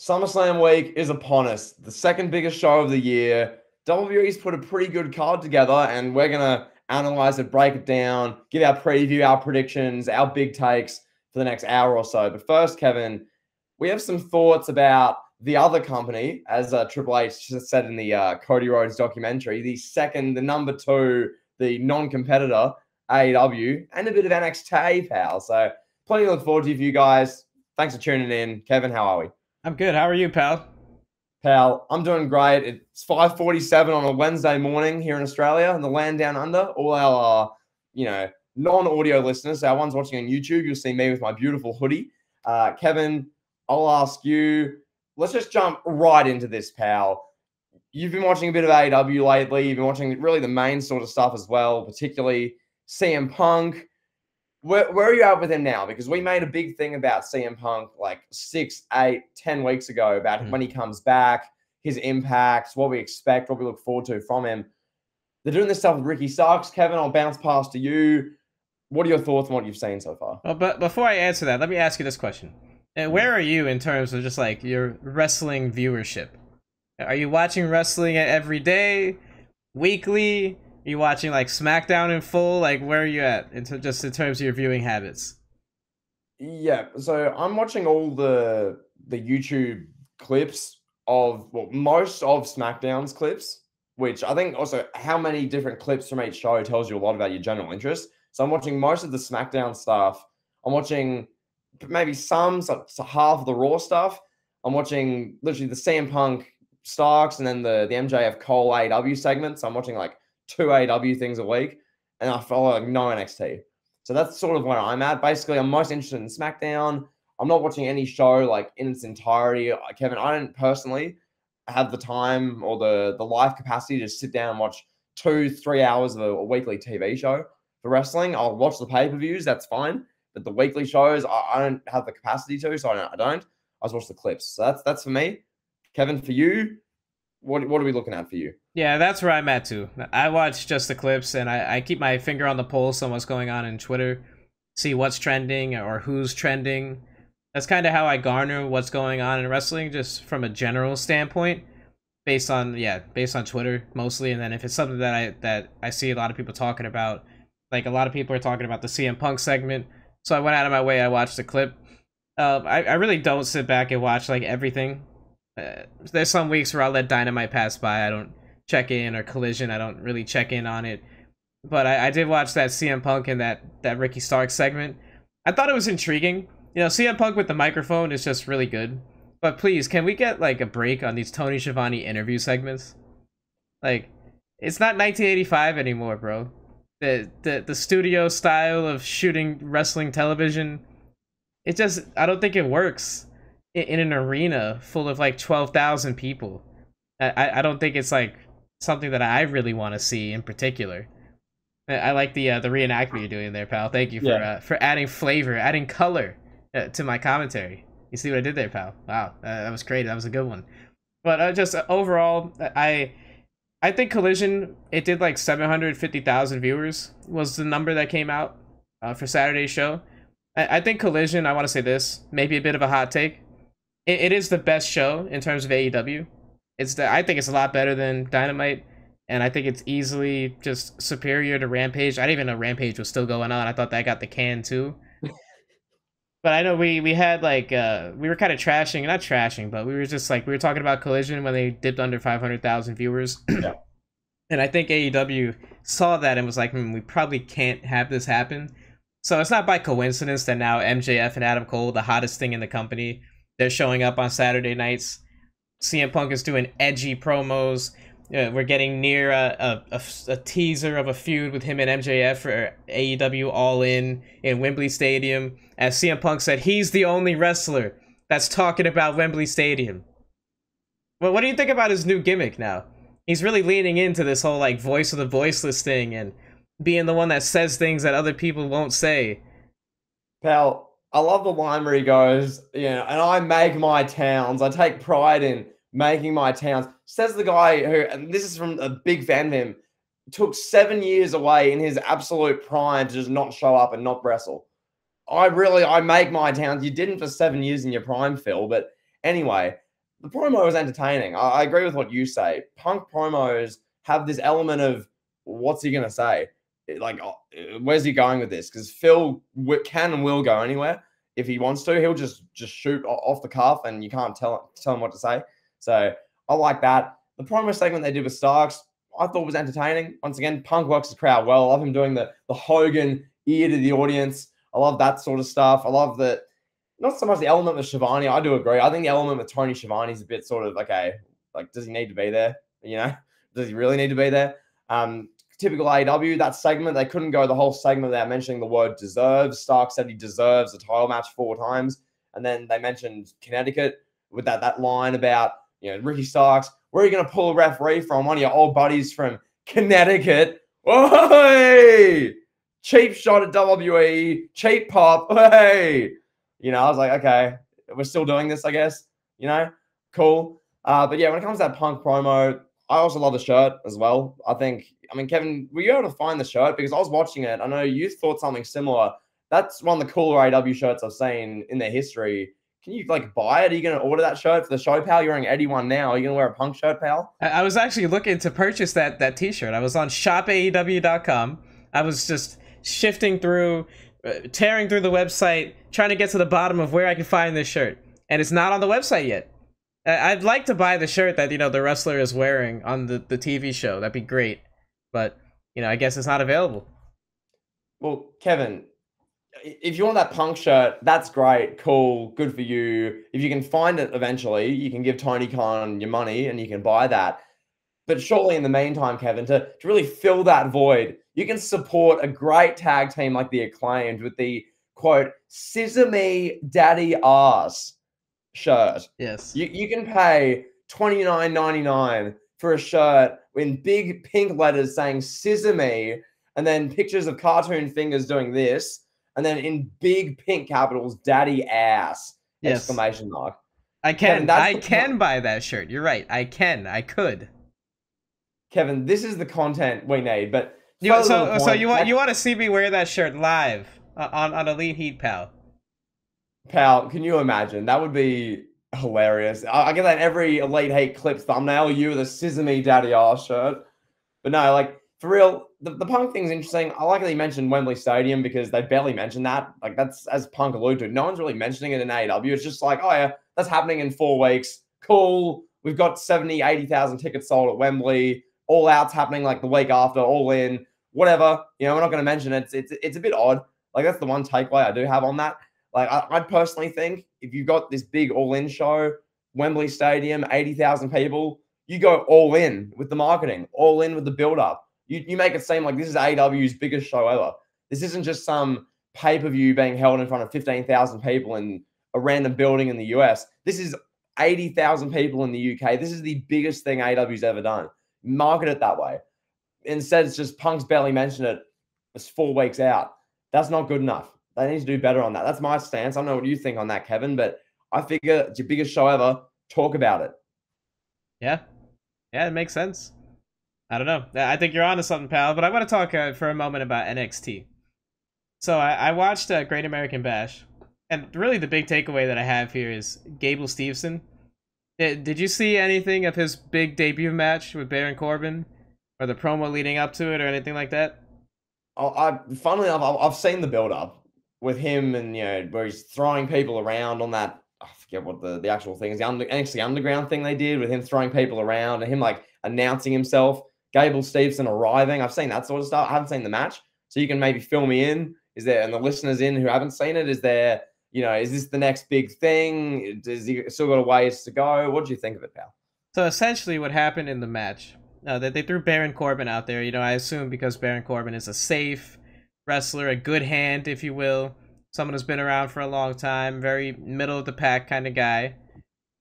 SummerSlam week is upon us. The second biggest show of the year. WWE's put a pretty good card together, and we're gonna analyze it, break it down, give our preview, our predictions, our big takes for the next hour or so. But first, Kevin, we have some thoughts about the other company, as Triple H said in the Cody Rhodes documentary, the number two, the non-competitor, AEW, and a bit of NXT, pal. So plenty to look forward to for you guys. Thanks for tuning in. Kevin, how are we? I'm good. How are you, pal? Pal, I'm doing great. It's 5:47 on a Wednesday morning here in Australia in the land down under. All our, non-audio listeners, our ones watching on YouTube, you'll see me with my beautiful hoodie. Kevin, I'll ask you, let's just jump right into this, pal. You've been watching a bit of AEW lately. You've been watching really the main sort of stuff as well, particularly CM Punk. Where are you at with him now? Because we made a big thing about CM Punk like 6, 8, 10 weeks ago about when he comes back, his impacts, what we expect, what we look forward to from him. They're doing this stuff with Ricky Starks. Kevin, I'll bounce past to you. What are your thoughts on what you've seen so far? Well, but before I answer that, let me ask you this question. Where are you in terms of just like your wrestling viewership? Are you watching wrestling every day, weekly? Are you watching like SmackDown in full? Like, where are you at in terms of your viewing habits? Yeah, so I'm watching all the YouTube clips of most of SmackDown's clips, which I think also how many different clips from each show tells you a lot about your general interest. So I'm watching most of the SmackDown stuff. I'm watching maybe so half of the Raw stuff. I'm watching literally the CM Punk Starks and then the MJF Cole AEW segments. So I'm watching like 2 AEW things a week, and I follow like no NXT. So that's sort of where I'm at. Basically, I'm most interested in SmackDown. I'm not watching any show like in its entirety. Kevin, I don't personally have the time or the life capacity to sit down and watch 2-3 hours of a weekly TV show for wrestling. I'll watch the pay-per-views, that's fine. But the weekly shows, I don't have the capacity to, so I don't. I just watch the clips. So that's for me. Kevin, for you, what are we looking at for you? Yeah, that's where I'm at too. I watch just the clips, and I keep my finger on the pulse on what's going on in Twitter, see what's trending or who's trending. That's kind of how I garner what's going on in wrestling, just from a general standpoint, based on Twitter mostly. And then if it's something that I see a lot of people talking about, like a lot of people are talking about the CM Punk segment, so I went out of my way. I watched the clip. I really don't sit back and watch like everything. There's some weeks where I'll let Dynamite pass by. I don't check in, or Collision. I don't really check in on it. But I did watch that CM Punk and that Ricky Starks segment. I thought it was intriguing. CM Punk with the microphone is just really good. But please, can we get like a break on these Tony Schiavone interview segments? Like, it's not 1985 anymore, bro. The studio style of shooting wrestling television, I don't think it works in an arena full of like 12,000 people. I don't think it's like something that I really want to see in particular. I like the reenactment you're doing there, pal. Thank you for adding flavor, adding color to my commentary. You see what I did there, pal? Wow, that was great. That was a good one. But just overall, I think Collision, it did like 750,000 viewers was the number that came out for Saturday's show. I think Collision, I want to say this, maybe a bit of a hot take. It is the best show in terms of AEW. I think it's a lot better than Dynamite, and I think it's easily just superior to Rampage. I didn't even know Rampage was still going on. I thought that got the can too. But I know we had like we were kind of not trashing, but we were talking about Collision when they dipped under 500,000 viewers. Yeah. And I think AEW saw that and was like, we probably can't have this happen. So it's not by coincidence that now MJF and Adam Cole, the hottest thing in the company, they're showing up on Saturday nights. CM Punk is doing edgy promos. We're getting near a teaser of a feud with him and MJF for AEW All In Wembley Stadium. As CM Punk said, he's the only wrestler that's talking about Wembley Stadium. Well, what do you think about his new gimmick now? He's really leaning into this whole like voice of the voiceless thing and being the one that says things that other people won't say. Pal, I love the line where he goes, and I make my towns. I take pride in making my towns. Says the guy who, and this is from a big fan of him, took 7 years away in his absolute prime to just not show up and not wrestle. I make my towns. You didn't for 7 years in your prime, Phil. But anyway, the promo was entertaining. I agree with what you say. Punk promos have this element of what's he gonna say? Like, where's he going with this? Because Phil can and will go anywhere if he wants to. He'll just shoot off the cuff, and you can't tell him what to say. So I like that. The promo segment they did with Starks, I thought was entertaining. Once again, Punk works the crowd well. I love him doing the Hogan ear to the audience. I love that sort of stuff. I love that. Not so much the element with Shivani. I do agree. I think the element with Tony Schiavone is a bit sort of, okay, like, does he need to be there? You know, does he really need to be there? Typical AEW, that segment, they couldn't go the whole segment without mentioning the word deserves. Stark said he deserves a title match 4 times. And then they mentioned Connecticut with that line about, Ricky Starks, where are you going to pull a referee from? One of your old buddies from Connecticut. Oi! Cheap shot at WWE, cheap pop. Hey! I was like, okay, we're still doing this, I guess. Cool. But yeah, when it comes to that Punk promo, I also love the shirt as well. Kevin, were you able to find the shirt? Because I was watching it. I know you thought something similar. That's one of the cooler AEW shirts I've seen in their history. Can you buy it? Are you going to order that shirt for the show, pal? You're wearing Eddie one now. Are you going to wear a Punk shirt, pal? I was actually looking to purchase that t-shirt. I was on shopaew.com. I was just shifting through, tearing through the website, trying to get to the bottom of where I can find this shirt. And it's not on the website yet. I'd like to buy the shirt that, the wrestler is wearing on the TV show. That'd be great. But, I guess it's not available. Well, Kevin, if you want that Punk shirt, that's great, cool, good for you. If you can find it eventually, you can give Tony Khan your money and you can buy that. But surely in the meantime, Kevin, to really fill that void, you can support a great tag team like the Acclaimed with the, quote, Scissor Me Daddy Ass shirt. Yes. You can pay $29.99 for a shirt in big pink letters saying Scissor Me, and then pictures of cartoon fingers doing this, and then in big pink capitals, Daddy Ass! Yes. Exclamation mark. I can buy that shirt. You're right. I could. Kevin, this is the content we need, but you want to see me wear that shirt live on Elite Heat, pal? Pal, can you imagine? That would be hilarious. I get that in every Elite Heat clip thumbnail. You with a Scissor Me Daddy Ass shirt. But no, for real, the Punk thing's interesting. I like that he mentioned Wembley Stadium because they barely mentioned that. That's, as Punk alluded to, no one's really mentioning it in AEW. It's just like, oh yeah, that's happening in 4 weeks. Cool. We've got 70, 80,000 tickets sold at Wembley. All Out's happening the week after, All In, whatever. We're not going to mention it. It's a bit odd. That's the one takeaway I do have on that. I personally think if you've got this big All In show, Wembley Stadium, 80,000 people, you go all in with the marketing, all in with the build-up. You make it seem like this is AEW's biggest show ever. This isn't just some pay-per-view being held in front of 15,000 people in a random building in the US. This is 80,000 people in the UK. This is the biggest thing AEW's ever done. Market it that way. Instead, it's just Punk's barely mentioned it. It's 4 weeks out. That's not good enough. They need to do better on that. That's my stance. I don't know what you think on that, Kevin, but I figure it's your biggest show ever. Talk about it. Yeah, it makes sense. I don't know. I think you're onto something, pal. But I want to talk for a moment about NXT. So I watched Great American Bash, and really the big takeaway that I have here is Gable Steveson. Did you see anything of his big debut match with Baron Corbin, or the promo leading up to it, or anything like that? Funnily enough, I've seen the build-up with him, and where he's throwing people around on that. I forget what the actual thing is. The NXT Underground thing they did with him throwing people around and him announcing himself. Gable Steveson arriving. I've seen that sort of stuff. I haven't seen the match, so you can maybe fill me in. Is there, and the listeners in who haven't seen it, is there? Is this the next big thing? Does he still got a ways to go? What do you think of it, pal? So essentially, what happened in the match? That they threw Baron Corbin out there. I assume because Baron Corbin is a safe wrestler, a good hand, if you will. Someone who's been around for a long time, very middle of the pack kind of guy.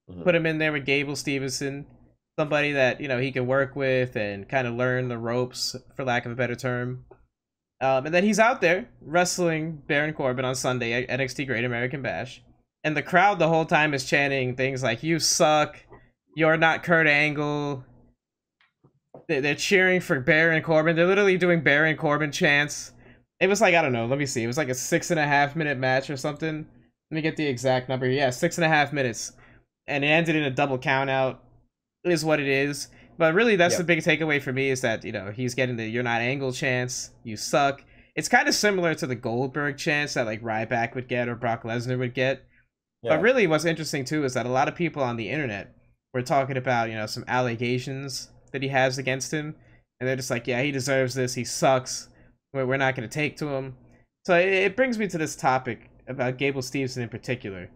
Mm-hmm. Put him in there with Gable Steveson, somebody that he can work with and kind of learn the ropes, for lack of a better term. And then he's out there wrestling Baron Corbin on Sunday at NXT Great American Bash, and the crowd the whole time is chanting things like "You suck," "You're not Kurt Angle." They're cheering for Baron Corbin. They're literally doing Baron Corbin chants. It was I don't know, let me see. It was a 6.5 minute match or something. Let me get the exact number. Yeah, 6.5 minutes. and it ended in a double count out. Is what it is. But really, that's the Yep. big takeaway for me is that, he's getting the "you're not Angle" chance. You suck. It's kind of similar to the Goldberg chance that like Ryback would get or Brock Lesnar would get. But Yeah. really, what's interesting too is that a lot of people on the internet were talking about, some allegations that he has against him, and they're just like, yeah, he deserves this. He sucks. We're not going to take to him. So it brings me to this topic about Gable Steveson in particular.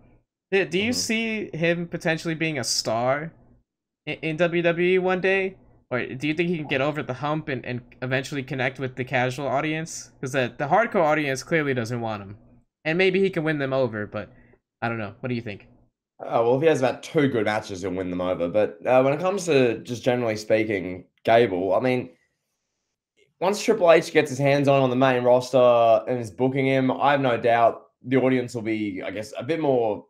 Do you Mhm. see him potentially being a star in WWE one day? Or do you think he can get over the hump and eventually connect with the casual audience? Because the hardcore audience clearly doesn't want him. And maybe he can win them over, but I don't know. What do you think? Well, if he has about two good matches, he'll win them over. But when it comes to just generally speaking, Gable, I mean, once Triple H gets his hands on the main roster and is booking him, I have no doubt the audience will be, I guess, a bit more,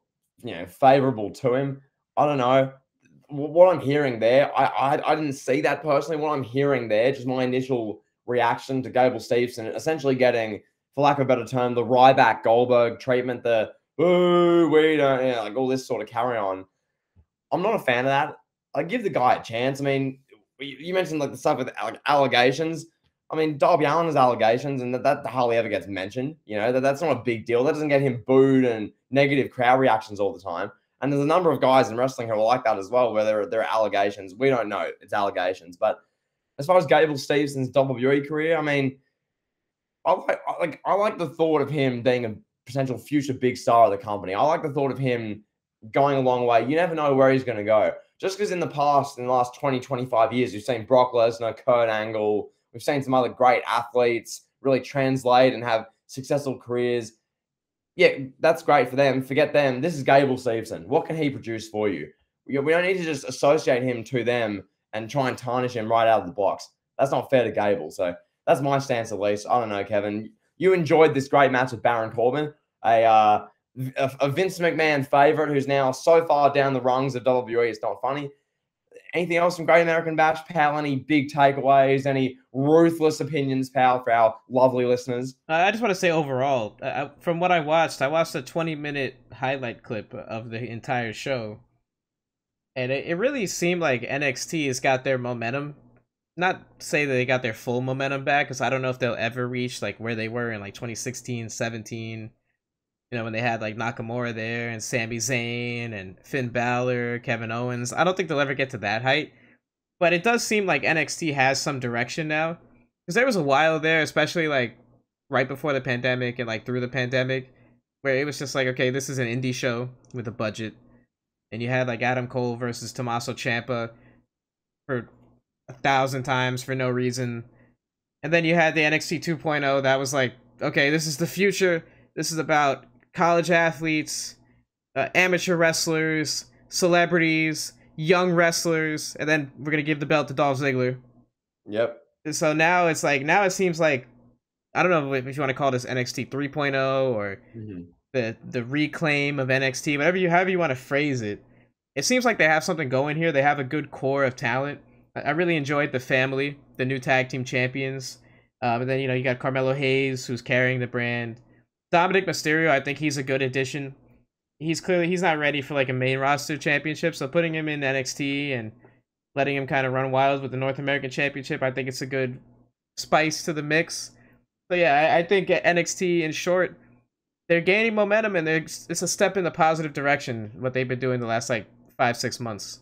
favorable to him. I don't know what I'm hearing there. I didn't see that personally. What I'm hearing there, just my initial reaction to Gable Steveson, essentially getting, for lack of a better term, the Ryback Goldberg treatment, the "boo, we don't," like all this sort of carry on. I'm not a fan of that. I give the guy a chance. I mean, you mentioned like the stuff with like allegations. I mean, Darby Allin has allegations, and that hardly ever gets mentioned. That's not a big deal. That doesn't get him booed and negative crowd reactions all the time. And there's a number of guys in wrestling who are like that as well, where there are allegations. We don't know it's allegations, but as far as Gable Stevenson's WWE career, I mean, I like the thought of him being a potential future big star of the company. I like the thought of him going a long way. You never know where he's going to go. Just because in the past, in the last 20, 25 years, we've seen Brock Lesnar, Kurt Angle, we've seen some other great athletes really translate and have successful careers. Yeah, that's great for them. Forget them. This is Gable Steveson. What can he produce for you? We don't need to just associate him to them and try and tarnish him right out of the box. That's not fair to Gable. So that's my stance, at least. I don't know, Kevin. You enjoyed this great match with Baron Corbin, a Vince McMahon favorite who's now so far down the rungs of WWE. It's not funny. Anything else from Great American Bash, pal? Any big takeaways? Any ruthless opinions, pal, for our lovely listeners? I just want to say overall, from what I watched a 20-minute highlight clip of the entire show, and it really seemed like NXT has got their momentum. Not to say that they got their full momentum back, because I don't know if they'll ever reach like where they were in like 2016, 17. When they had like Nakamura there and Sami Zayn and Finn Balor, Kevin Owens. I don't think they'll ever get to that height. But it does seem like NXT has some direction now. Because there was a while there, especially like right before the pandemic and like through the pandemic, where it was just like, okay, this is an indie show with a budget. And you had like Adam Cole versus Tommaso Ciampa for 1,000 times for no reason. And then you had the NXT 2.0 that was like, okay, this is the future. This is about college athletes, amateur wrestlers, celebrities, young wrestlers, and then we're gonna give the belt to Dolph Ziggler. Yep. So now it's like now it seems like I don't know if you want to call this NXT 3.0 or Mhm. the reclaim of NXT, whatever however you want to phrase it. It seems like they have something going here. They have a good core of talent. I really enjoyed the family, the new tag team champions. But then you got Carmelo Hayes who's carrying the brand. Dominic Mysterio, I think he's a good addition. He's not ready for like a main roster championship, so putting him in NXT and letting him kind of run wild with the North American Championship, I think it's a good spice to the mix. So yeah, I think NXT in short, they're gaining momentum and it's a step in the positive direction. What they've been doing the last like 5-6 months.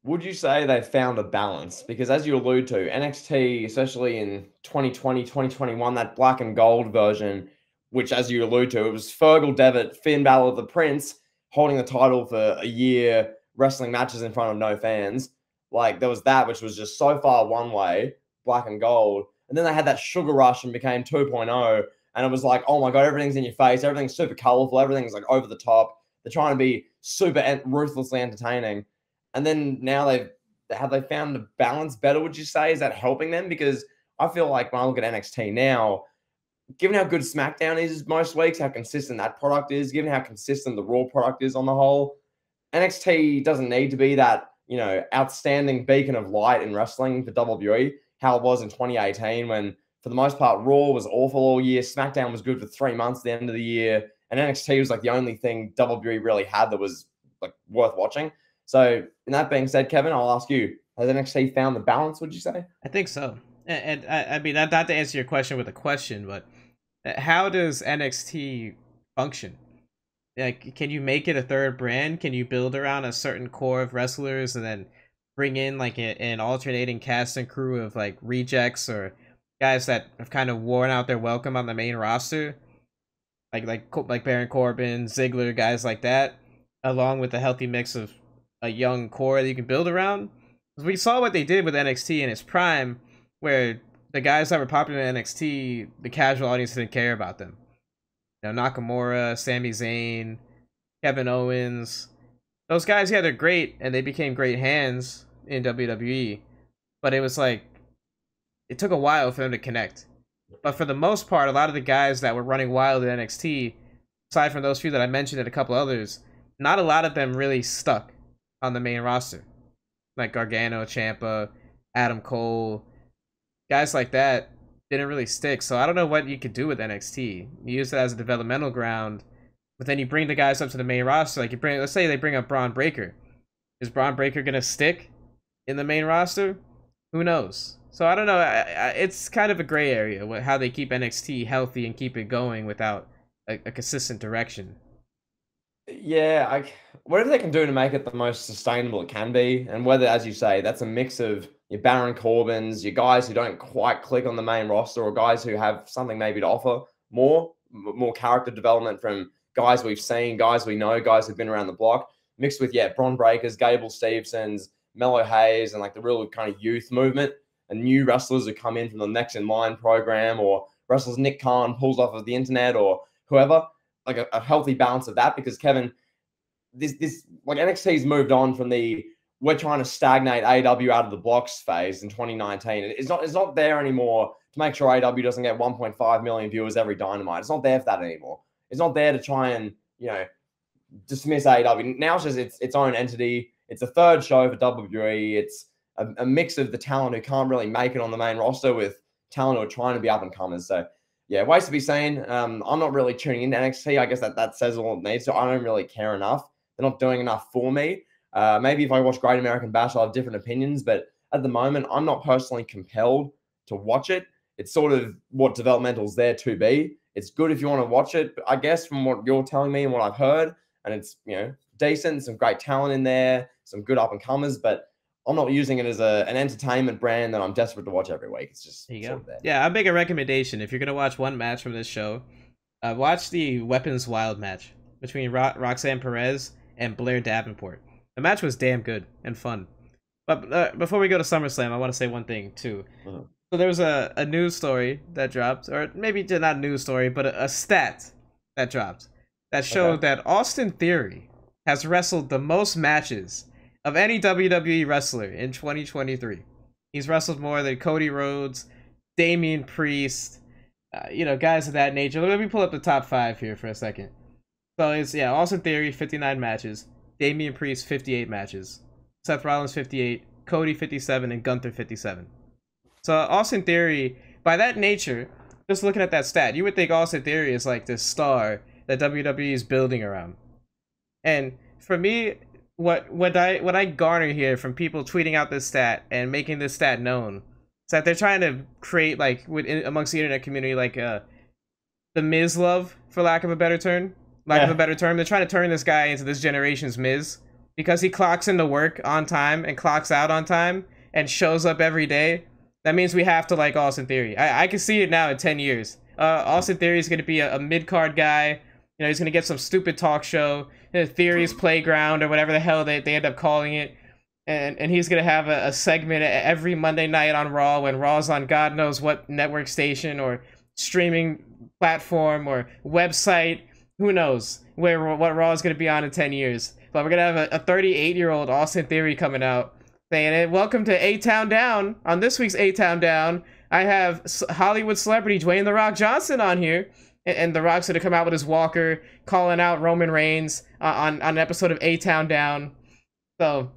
Would you say they've found a balance? Because as you allude to, NXT, especially in 2020, 2021, that black and gold version, which as you allude to, it was Fergal Devitt, Finn Balor, the Prince, holding the title for a year, wrestling matches in front of no fans. Like there was that, which was just so far one way, black and gold. And then they had that sugar rush and became 2.0. And it was like, oh my God, everything's in your face. Everything's super colorful. Everything's like over the top. They're trying to be super ruthlessly entertaining. And then now have they found the balance better, would you say? Is that helping them? Because I feel like when I look at NXT now, given how good SmackDown is most weeks, how consistent that product is, given how consistent the Raw product is on the whole, NXT doesn't need to be that, outstanding beacon of light in wrestling for WWE, how it was in 2018 when, for the most part, Raw was awful all year. SmackDown was good for 3 months at the end of the year. And NXT was like the only thing WWE really had that was like worth watching. So, in that being said, Kevin, I'll ask you: has NXT found the balance? Would you say? I think so. And I mean, not to answer your question with a question, but how does NXT function? Like, can you make it a third brand? Can you build around a certain core of wrestlers and then bring in like an alternating cast and crew of like rejects or guys that have kind of worn out their welcome on the main roster, like Baron Corbin, Ziggler, guys like that, along with a healthy mix of a young core that you can build around? We saw what they did with NXT in its prime, where the guys that were popular in NXT, the casual audience didn't care about them. You know, Nakamura, Sami Zayn, Kevin Owens. Those guys, yeah, they're great, and they became great hands in WWE. But it was like, it took a while for them to connect. But for the most part, a lot of the guys that were running wild in NXT, aside from those few that I mentioned and a couple others, not a lot of them really stuck on the main roster. Like Gargano, Ciampa, Adam Cole, guys like that didn't really stick. So I don't know what you could do with NXT. You use it as a developmental ground, but then you bring the guys up to the main roster. Like let's say they bring up Braun Breaker. Is Braun Breaker gonna stick in the main roster? Who knows? So I don't know. It's kind of a gray area how they keep NXT healthy and keep it going without a consistent direction. Yeah, whatever they can do to make it the most sustainable it can be, and whether, as you say, that's a mix of your Baron Corbins, your guys who don't quite click on the main roster, or guys who have something maybe to offer more character development from guys we've seen, guys we know, guys who've been around the block, mixed with Braun Breakers, Gable Stevensons, Mello Hayes, and like the real kind of youth movement and new wrestlers who come in from the Next in Line program, or wrestlers Nick Khan pulls off of the internet, or whoever. Like a healthy balance of that, because Kevin, this like NXT's moved on from the we're trying to stagnate AEW out of the blocks phase in 2019. It's not there anymore to make sure AEW doesn't get 1.5 million viewers every Dynamite. It's not there for that anymore. It's not there to try and dismiss AEW. Now it's just its own entity. It's a third show for WWE. It's a mix of the talent who can't really make it on the main roster with talent who are trying to be up and comers. So. Yeah, ways to be seen. I'm not really tuning into NXT. I guess that says all it needs. So I don't really care enough. They're not doing enough for me. Maybe if I watch Great American Bash, I'll have different opinions. But at the moment, I'm not personally compelled to watch it. It's sort of what developmental's there to be. It's good if you want to watch it, I guess, from what you're telling me and what I've heard. And it's, decent, some great talent in there, some good up-and-comers. But I'm not using it as an entertainment brand that I'm desperate to watch every week. It's just sort of there. Yeah, I'll make a recommendation. If you're going to watch one match from this show, watch the Weapons Wild match between Roxanne Perez and Blair Davenport. The match was damn good and fun. But before we go to SummerSlam, I want to say one thing, too. So there was a news story that dropped, or maybe not a news story, but a stat that dropped that showed that Austin Theory has wrestled the most matches of any WWE wrestler in 2023. He's wrestled more than Cody Rhodes, Damian Priest, guys of that nature. Let me pull up the top 5 here for a second. So it's, Austin Theory, 59 matches. Damian Priest, 58 matches. Seth Rollins, 58. Cody, 57. And Gunther, 57. So Austin Theory, by that nature, just looking at that stat, you would think Austin Theory is like this star that WWE is building around. And for me, what I garner here from people tweeting out this stat and making this stat known is that they're trying to create, like, amongst the internet community, like the Miz love, for lack of a better term. They're trying to turn this guy into this generation's Miz because he clocks into work on time and clocks out on time and shows up every day. That means we have to like Austin Theory. I can see it now in 10 years. Austin Theory is going to be a mid-card guy. He's going to get some stupid talk show, Theory's Playground, or whatever the hell they end up calling it. And he's going to have a segment every Monday night on Raw when Raw's on God knows what network station or streaming platform or website. Who knows what Raw is going to be on in 10 years. But we're going to have a 38-year-old Austin Theory coming out saying, welcome to A-Town Down. On this week's A-Town Down, I have Hollywood celebrity Dwayne "The Rock" Johnson on here. And The Rock's gonna come out with his walker, calling out Roman Reigns on an episode of A-Town Down. So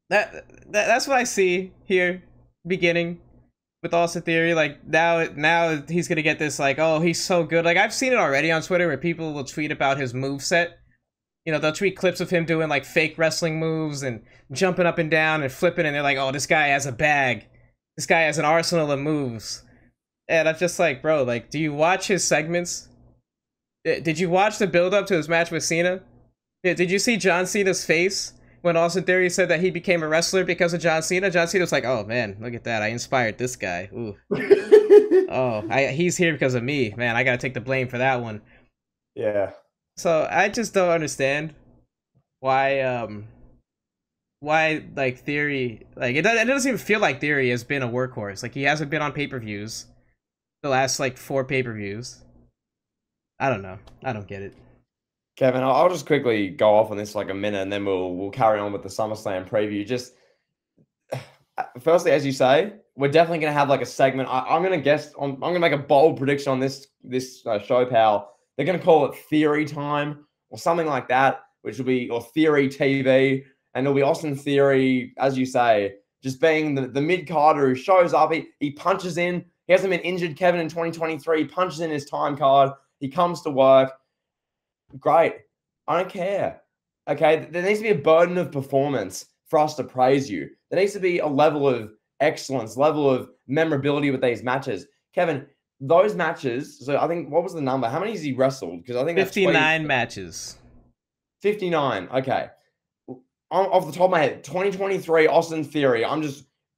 that's what I see here, beginning with Austin Theory. Like now he's gonna get this, like, oh, he's so good. Like I've seen it already on Twitter where people will tweet about his moveset. you know, they'll tweet clips of him doing like fake wrestling moves and jumping up and down and flipping, and they're like, oh, this guy has a bag. This guy has an arsenal of moves. And I'm just like, bro, like, do you watch his segments? Did you watch the build up to his match with Cena? Did you see John Cena's face when Austin Theory said that he became a wrestler because of John Cena? John Cena was like, oh man, look at that. I inspired this guy. Ooh. Oh, he's here because of me. Man, I gotta take the blame for that one. Yeah. So I just don't understand why like Theory, like it doesn't even feel like Theory has been a workhorse. Like he hasn't been on pay-per-views the last like 4 pay-per-views. I don't know. I don't get it. Kevin, I'll just quickly go off on this like a minute, and then we'll carry on with the SummerSlam preview. Just firstly, as you say, we're definitely going to have like a segment. I'm going to guess. I'm going to make a bold prediction on this show, pal. They're going to call it Theory Time or something like that, which will be, or Theory TV, and it'll be Austin Theory, as you say, just being the mid-carder who shows up. He punches in. He hasn't been injured, Kevin, in 2023. He punches in his time card. He comes to work. Great. I don't care. Okay. There needs to be a burden of performance for us to praise you. There needs to be a level of excellence, level of memorability with these matches. Kevin, those matches, so I think, what was the number? How many has he wrestled? Because I think 59 matches. 59. Okay. Off the top of my head, 2023 Austin Theory.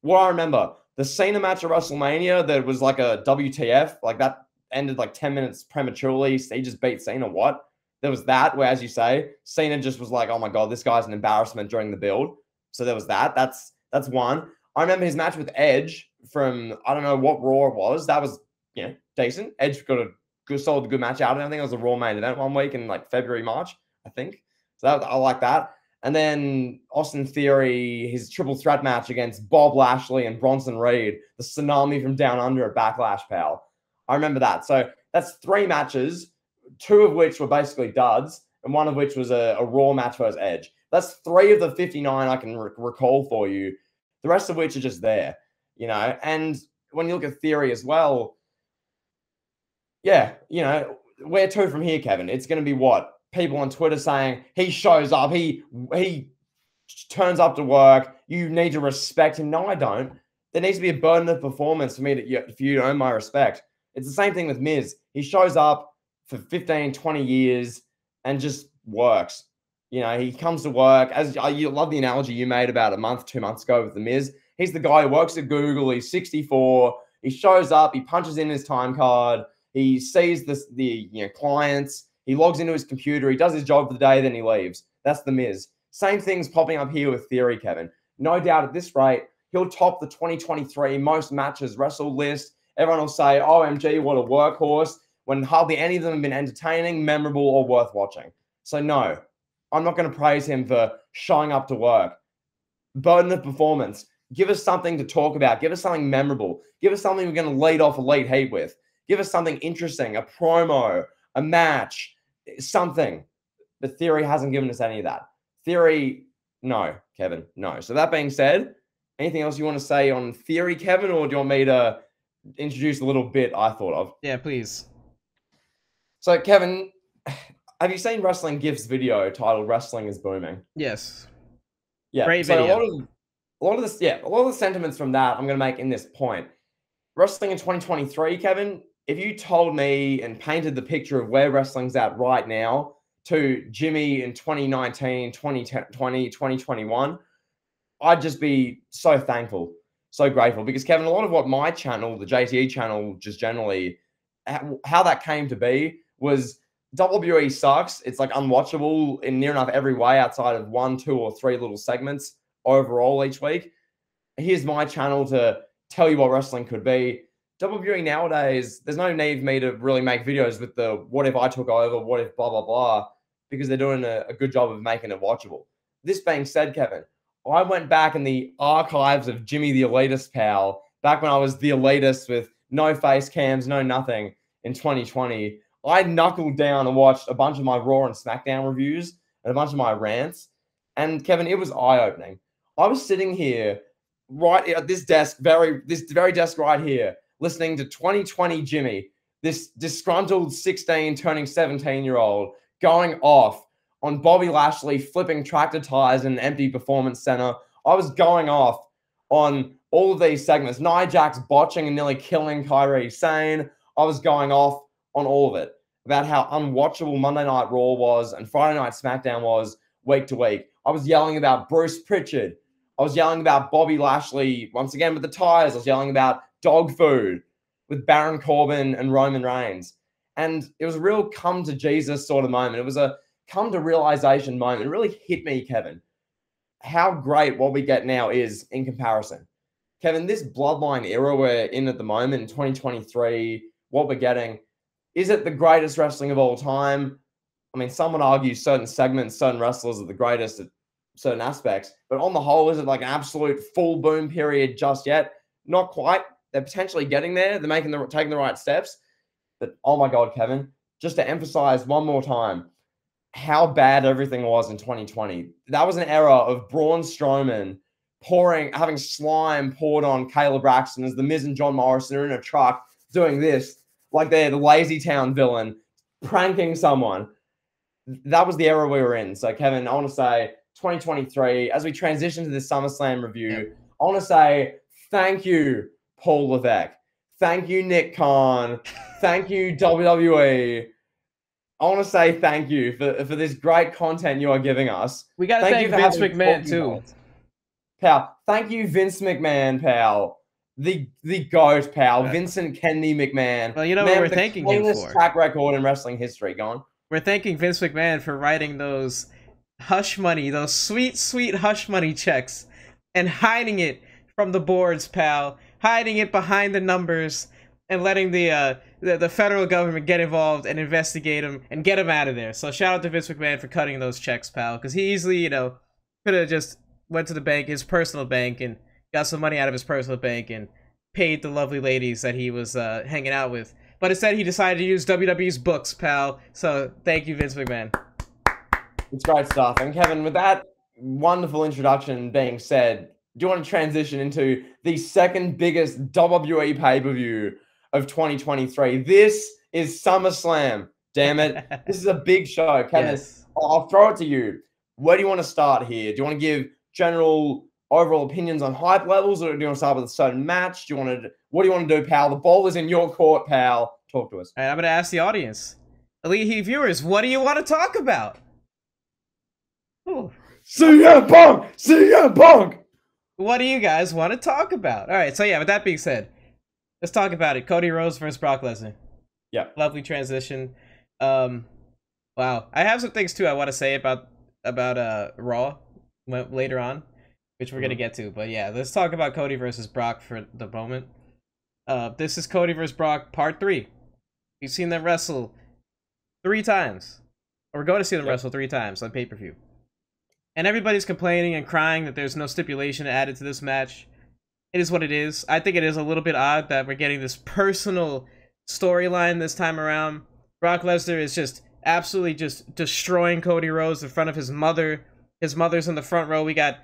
What I remember, the Cena match at WrestleMania that was like a WTF, like that ended like 10 minutes prematurely. He just beat Cena. What? There was that where, as you say, Cena just was like, oh my God, this guy's an embarrassment during the build. So there was that. That's one. I remember his match with Edge from, I don't know what Raw it was. That was, decent. Edge got a solid good match out of it. I think it was a Raw main event one week in like February, March, I think. So I like that. And then Austin Theory, his triple threat match against Bob Lashley and Bronson Reed, the tsunami from down under at Backlash, pal. I remember that. So that's 3 matches, 2 of which were basically duds, and 1 of which was a Raw match versus Edge. That's 3 of the 59 I can recall for you, the rest of which are just there, And when you look at Theory as well, yeah, where to from here, Kevin? It's going to be what? People on Twitter saying he shows up, he turns up to work, you need to respect him. No, I don't. There needs to be a burden of performance for you to earn my respect. It's the same thing with Miz. He shows up for 15, 20 years and just works. He comes to work. You love the analogy you made about a month, 2 months ago with the Miz. He's the guy who works at Google. He's 64. He shows up. He punches in his time card. He sees the clients. He logs into his computer. He does his job for the day. Then he leaves. That's the Miz. Same thing's popping up here with Theory, Kevin. No doubt at this rate, he'll top the 2023 most matches wrestled list. Everyone will say, OMG, what a workhorse, when hardly any of them have been entertaining, memorable, or worth watching. So no, I'm not going to praise him for showing up to work. Burden of performance. Give us something to talk about. Give us something memorable. Give us something we're going to lead off Elite Heat with. Give us something interesting, a promo, a match, something. But Theory hasn't given us any of that. Theory, no, Kevin, no. So that being said, anything else you want to say on Theory, Kevin, or do you want me to introduce a little bit I thought of? Yeah, please. So, Kevin, have you seen Wrestling Gifts video titled "Wrestling is Booming"? Yes. Yeah. Great so video. a lot of the sentiments from that I'm going to make in this point. Wrestling in 2023, Kevin, if you told me and painted the picture of where wrestling's at right now to Jimmy in 2019, 2020, 2021, I'd just be so thankful, so grateful. Because, Kevin, a lot of what my channel, the JTE channel, just generally, how that came to be was WWE sucks. It's like unwatchable in near enough every way outside of 1, 2, or 3 little segments overall each week. Here's my channel to tell you what wrestling could be. WWE nowadays, there's no need for me to really make videos with the what if I took over, what if blah, blah, blah, because they're doing a good job of making it watchable. This being said, Kevin, I went back in the archives of Jimmy the Elitist, pal, back when I was the Elitist with no face cams, no nothing in 2020. I knuckled down and watched a bunch of my Raw and SmackDown reviews and a bunch of my rants. And Kevin, it was eye-opening. I was sitting here right at this very desk right here, listening to 2020 Jimmy, this disgruntled 16 turning 17-year-old going off on Bobby Lashley flipping tractor tires in an empty performance center. I was going off on all of these segments. Nia Jax botching and nearly killing Kairi Sane. I was going off on all of it about how unwatchable Monday Night Raw was and Friday Night SmackDown was week to week. I was yelling about Bruce Pritchard. I was yelling about Bobby Lashley once again with the tires. I was yelling about dog food with Baron Corbin and Roman Reigns. And it was a real come to Jesus sort of moment. It was a come to realization moment. It really hit me, Kevin, how great what we get now is in comparison. Kevin, this Bloodline era we're in at the moment in 2023, what we're getting, is it the greatest wrestling of all time? I mean, someone argues certain segments, certain wrestlers are the greatest at certain aspects, but on the whole, is it like an absolute full boom period just yet? Not quite. They're potentially getting there. They're taking the right steps. But oh my God, Kevin, just to emphasize one more time how bad everything was in 2020. That was an era of Braun Strowman having slime poured on Caleb Braxton as the Miz and John Morrison are in a truck doing this like they're the Lazy Town villain, pranking someone. That was the era we were in. So, Kevin, I want to say 2023, as we transition to this SummerSlam review, I want to say thank you, Paul Levesque. Thank you, Nick Khan. Thank you, WWE. I want to say thank you for this great content you are giving us. We got to thank Vince McMahon, too. Pal, thank you, Vince McMahon, pal. The GOAT, pal. Vincent Kennedy McMahon. Well, you know what we're thanking him for? Track record in wrestling history. Go on. We're thanking Vince McMahon for writing those hush money, those sweet, sweet hush money checks and hiding it from the boards, pal. Hiding it behind the numbers and letting the federal government get involved and investigate him and get him out of there. So shout out to Vince McMahon for cutting those checks, pal. Because he easily, could have just went to the bank, his personal bank, and got some money out of his personal bank and paid the lovely ladies that he was hanging out with. But instead, he decided to use WWE's books, pal. So thank you, Vince McMahon. It's great stuff. And Kevin, with that wonderful introduction being said, do you want to transition into the second biggest WWE pay-per-view of 2023? This is SummerSlam. Damn it. This is a big show. Kevin, yes. I'll throw it to you. Where do you want to start here? Do you want to give general overall opinions on hype levels, or do you want to start with a certain match? What do you want to do, pal? The ball is in your court, pal. Talk to us. All right, I'm going to ask the audience. Elite Heat viewers, what do you want to talk about? Ooh. CM Punk! CM Punk! What do you guys want to talk about? All right, so yeah, with that being said, let's talk about it. Cody Rhodes versus Brock Lesnar. Yeah. Lovely transition. Wow. I have some things, too, I want to say about Raw later on, which we're going to get to. But yeah, let's talk about Cody versus Brock for the moment. This is Cody versus Brock Part 3. We've seen them wrestle 3 times. Or we're going to see them wrestle 3 times on pay-per-view. And everybody's complaining and crying that there's no stipulation added to this match. It is what it is. I think it is a little bit odd that we're getting this personal storyline this time around. Brock Lesnar is just absolutely just destroying Cody Rhodes in front of his mother. His mother's in the front row. We got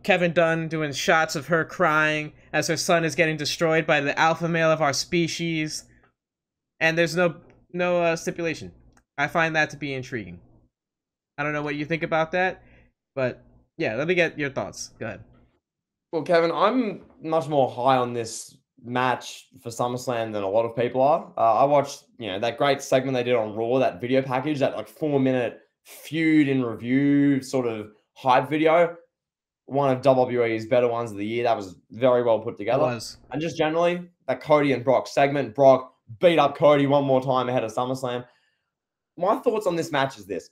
Kevin Dunn doing shots of her crying as her son is getting destroyed by the alpha male of our species. And there's no stipulation. I find that to be intriguing. I don't know what you think about that, but yeah, let me get your thoughts. Go ahead. Well, Kevin, I'm much more high on this match for SummerSlam than a lot of people are. I watched, that great segment they did on Raw, that video package, that like 4-minute feud in review sort of hype video. One of WWE's better ones of the year. That was very well put together. It was. And just generally, that Cody and Brock segment, Brock beat up Cody one more time ahead of SummerSlam. My thoughts on this match is this.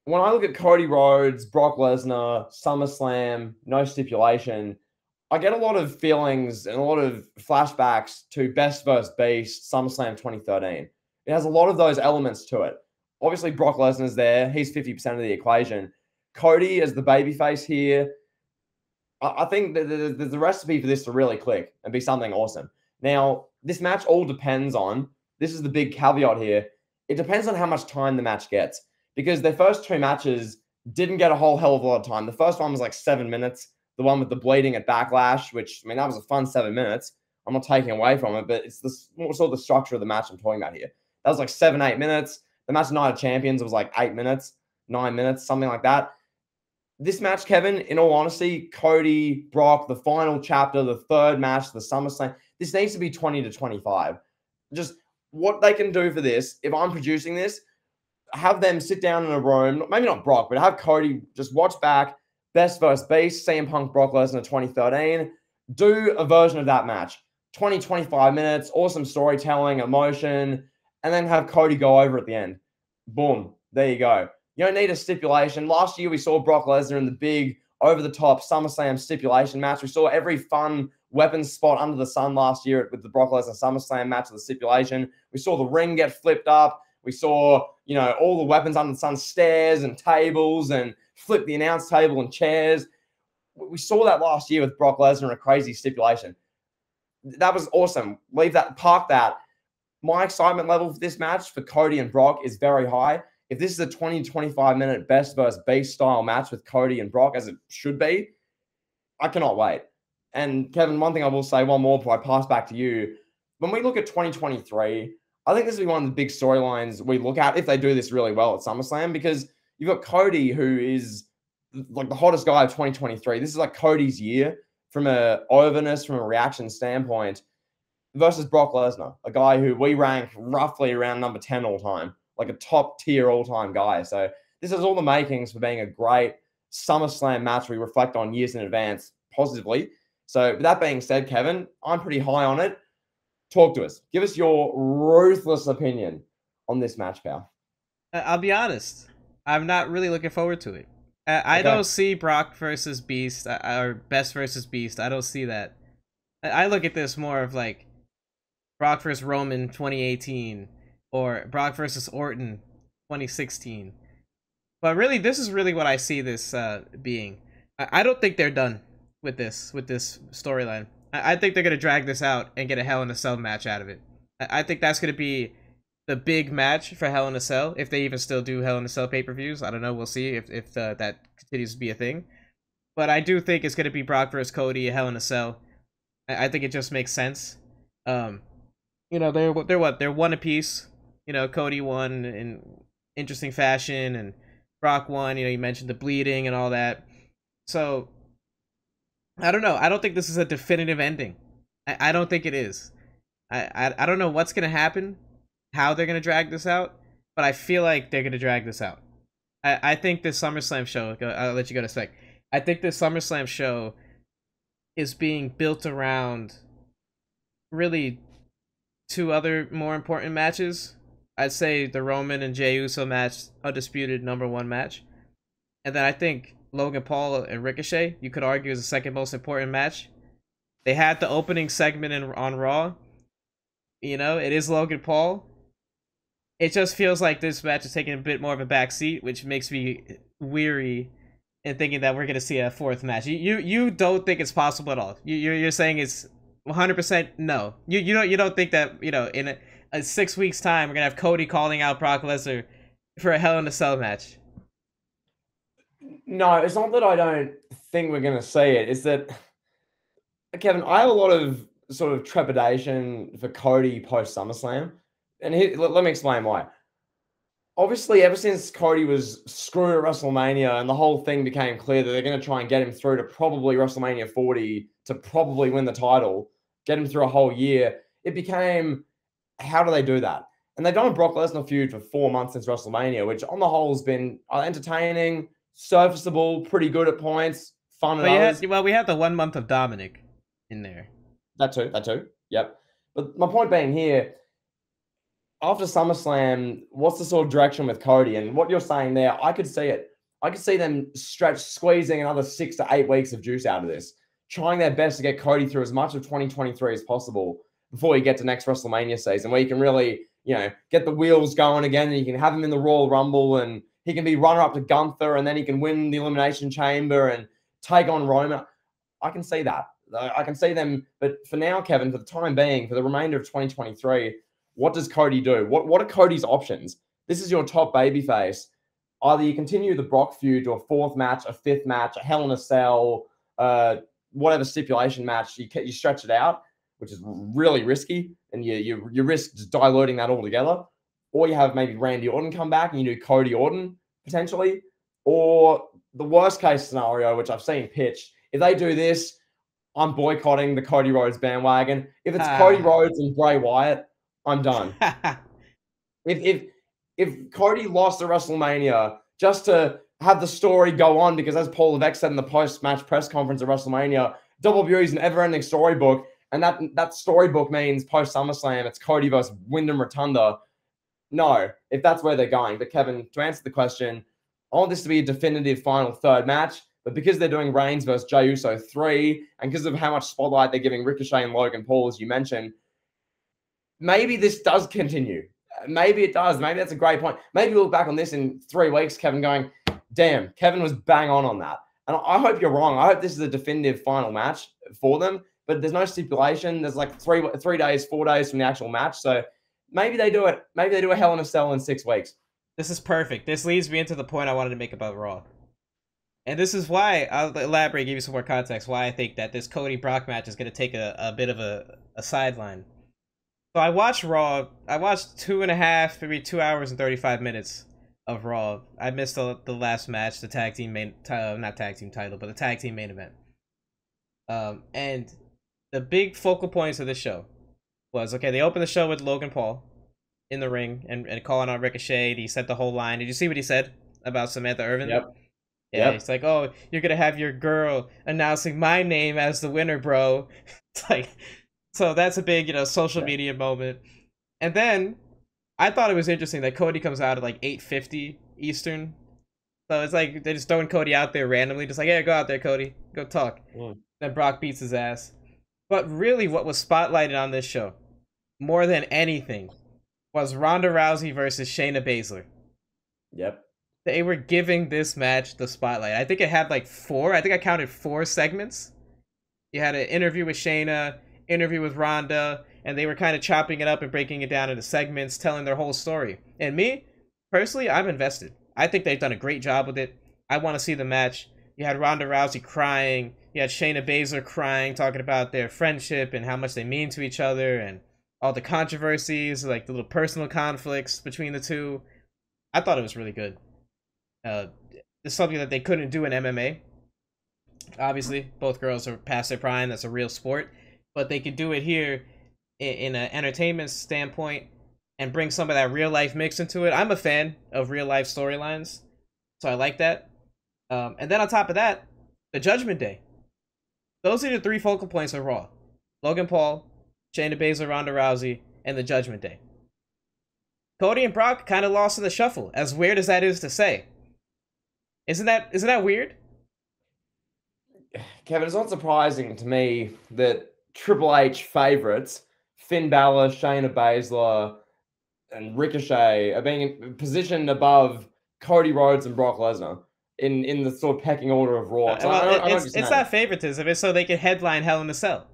When I look at Cody Rhodes, Brock Lesnar, SummerSlam, no stipulation, I get a lot of feelings and a lot of flashbacks to Best vs. Beast, SummerSlam 2013. It has a lot of those elements to it. Obviously, Brock Lesnar's there. He's 50% of the equation. Cody as the babyface here. I think there's a recipe for this to really click and be something awesome. Now, this match all depends on, this is the big caveat here, it depends on how much time the match gets. Because their first 2 matches didn't get a whole hell of a lot of time. The first one was like 7 minutes. The one with the bleeding at Backlash, which, that was a fun 7 minutes. I'm not taking away from it, but it's sort of the structure of the match I'm talking about here. That was like 7-8 minutes. The match Night of Champions was like 8 minutes. 9 minutes, something like that. This match, Kevin, in all honesty, Cody, Brock, the final chapter, the third match, the SummerSlam, this needs to be 20 to 25. Just what they can do for this, if I'm producing this, have them sit down in a room, maybe not Brock, but have Cody just watch back Best versus Beast, CM Punk, Brock Lesnar 2013. Do a version of that match. 20, 25 minutes, awesome storytelling, emotion, and then have Cody go over at the end. Boom. There you go. You don't need a stipulation. Last year, we saw Brock Lesnar in the big, over-the-top SummerSlam stipulation match. We saw every fun weapons spot under the sun last year with the Brock Lesnar SummerSlam match of the stipulation. We saw the ring get flipped up. We saw, all the weapons under the sun, stairs and tables, and flip the announce table and chairs. We saw that last year with Brock Lesnar in a crazy stipulation. That was awesome. Park that. My excitement level for this match for Cody and Brock is very high. If this is a 20, 25-minute Best versus Beast style match with Cody and Brock, as it should be, I cannot wait. And Kevin, one thing I will say, one more before I pass back to you. When we look at 2023, I think this will be one of the big storylines we look at if they do this really well at SummerSlam, because you've got Cody, who is like the hottest guy of 2023. This is like Cody's year from a overness, from a reaction standpoint, versus Brock Lesnar, a guy who we rank roughly around number 10 all time, like a top tier all time guy. So this has all the makings for being a great SummerSlam match we reflect on years in advance positively. So with that being said, Kevin, I'm pretty high on it. Talk to us. Give us your ruthless opinion on this match, pal. I'll be honest. I'm not really looking forward to it. I don't see Brock versus Beast or Best versus Beast. I don't see that. I look at this more of like Brock versus Roman 2018 or Brock versus Orton 2016. But really, this is really what I see this being. I don't think they're done with this storyline. I think they're going to drag this out and get a Hell in a Cell match out of it. I think that's going to be the big match for Hell in a Cell, if they even still do Hell in a Cell pay-per-views. I don't know. We'll see if that continues to be a thing. But I do think it's going to be Brock versus Cody, a Hell in a Cell. I think it just makes sense. They're what? They're one apiece. Cody won in interesting fashion, and Brock won. You mentioned the bleeding and all that. So I don't know. I don't think this is a definitive ending. I don't think it is. I don't know what's gonna happen, how they're gonna drag this out, but I feel like they're gonna drag this out. I think this SummerSlam show. I'll let you go in a sec. I think this SummerSlam show is being built around really two other more important matches. I'd say the Roman and Jey Uso match, undisputed #1 match, and then I think Logan Paul and Ricochet, you could argue, is the second most important match. They had the opening segment on Raw. It is Logan Paul. It just feels like this match is taking a bit more of a back seat, which makes me weary in thinking that we're going to see a fourth match. You don't think it's possible at all. You're saying it's 100% no. You don't think that in a 6 weeks time we're gonna have Cody calling out Brock Lesnar for a Hell in a Cell match. No, it's not that I don't think we're going to see it. It's that, Kevin, I have a lot of sort of trepidation for Cody post SummerSlam. And let me explain why. Obviously, ever since Cody was screwed at WrestleMania and the whole thing became clear that they're going to try and get him through to probably WrestleMania 40 to probably win the title, get him through a whole year, it became, how do they do that? And they've done a Brock Lesnar feud for 4 months since WrestleMania, which on the whole has been entertaining, serviceable, pretty good at points, fun. We had the 1 month of Dominic in there. That too. Yep. But my point being here, after SummerSlam, what's the sort of direction with Cody? And what you're saying there, I could see it. I could see them squeezing another 6 to 8 weeks of juice out of this, trying their best to get Cody through as much of 2023 as possible before you get to next WrestleMania season, where you can really, get the wheels going again, and you can have him in the Royal Rumble, and he can be runner-up to Gunther, and then he can win the Elimination Chamber and take on Roman. I can see that. I can see them. But for now, Kevin, for the time being, for the remainder of 2023, what does Cody do? What are Cody's options? This is your top babyface. Either you continue the Brock feud to a 4th match, a 5th match, a Hell in a Cell, whatever stipulation match, you stretch it out, which is really risky, and you risk just diluting that altogether. Or you have maybe Randy Orton come back and you do Cody Orton, potentially, or the worst case scenario, which I've seen pitched, if they do this, I'm boycotting the Cody Rhodes bandwagon. If it's Cody Rhodes and Bray Wyatt, I'm done. If Cody lost at WrestleMania just to have the story go on, because as Paul Levesque said in the post-match press conference at WrestleMania, WWE is an ever-ending storybook, and that storybook means post-SummerSlam, it's Cody versus Wyndham Rotunda. No, if that's where they're going. But Kevin, to answer the question, I want this to be a definitive final third match, but because they're doing Reigns versus Jey Uso 3, and because of how much spotlight they're giving Ricochet and Logan Paul, as you mentioned, maybe this does continue. Maybe it does. Maybe that's a great point. Maybe we'll look back on this in 3 weeks, Kevin, going, damn, Kevin was bang on that. And I hope you're wrong. I hope this is a definitive final match for them, but there's no stipulation. There's like 3 days, 4 days from the actual match. So maybe they do it. Maybe they do a Hell in a Cell in 6 weeks. This is perfect. This leads me into the point I wanted to make about Raw. And this is why, I'll elaborate, give you some more context, why I think that this Cody-Brock match is going to take a bit of a sideline. So I watched Raw. I watched 2.5, maybe 2 hours and 35 minutes of Raw. I missed the last match, the tag team main, not tag team title, but the tag team main event. And the big focal points of this show was, okay, they opened the show with Logan Paul in the ring and calling out Ricochet. He said the whole line. Did you see what he said about Samantha Irvin? Yep. Yeah, He's like, oh, you're going to have your girl announcing my name as the winner, bro. It's like, so that's a big, social media moment. And then I thought it was interesting that Cody comes out at like 8:50 Eastern. So it's like they're just throwing Cody out there randomly, just like, hey, go out there, Cody. Go talk. Then Brock beats his ass. But really what was spotlighted on this show, more than anything, was Ronda Rousey versus Shayna Baszler. Yep. They were giving this match the spotlight. I think it had like 4. I think I counted 4 segments. You had an interview with Shayna, interview with Ronda, and they were kind of chopping it up and breaking it down into segments, telling their whole story. And me, personally, I'm invested. I think they've done a great job with it. I want to see the match. You had Ronda Rousey crying. You had Shayna Baszler crying, talking about their friendship and how much they mean to each other and all the controversies, like the little personal conflicts between the two. I thought it was really good. It's something that they couldn't do in MMA. Obviously, both girls are past their prime. That's a real sport. But they could do it here in an entertainment standpoint and bring some of that real life mix into it. I'm a fan of real life storylines, so I like that. And then on top of that, the Judgment Day. Those are the 3 focal points of Raw: Logan Paul, Shayna Baszler, Ronda Rousey, and the Judgment Day. Cody and Brock kind of lost in the shuffle, as weird as that is to say. Isn't that weird? Kevin, it's not surprising to me that Triple H favorites, Finn Balor, Shayna Baszler, and Ricochet, are being positioned above Cody Rhodes and Brock Lesnar in the sort of pecking order of Raw. So it's not favoritism. It's so they can headline Hell in a Cell.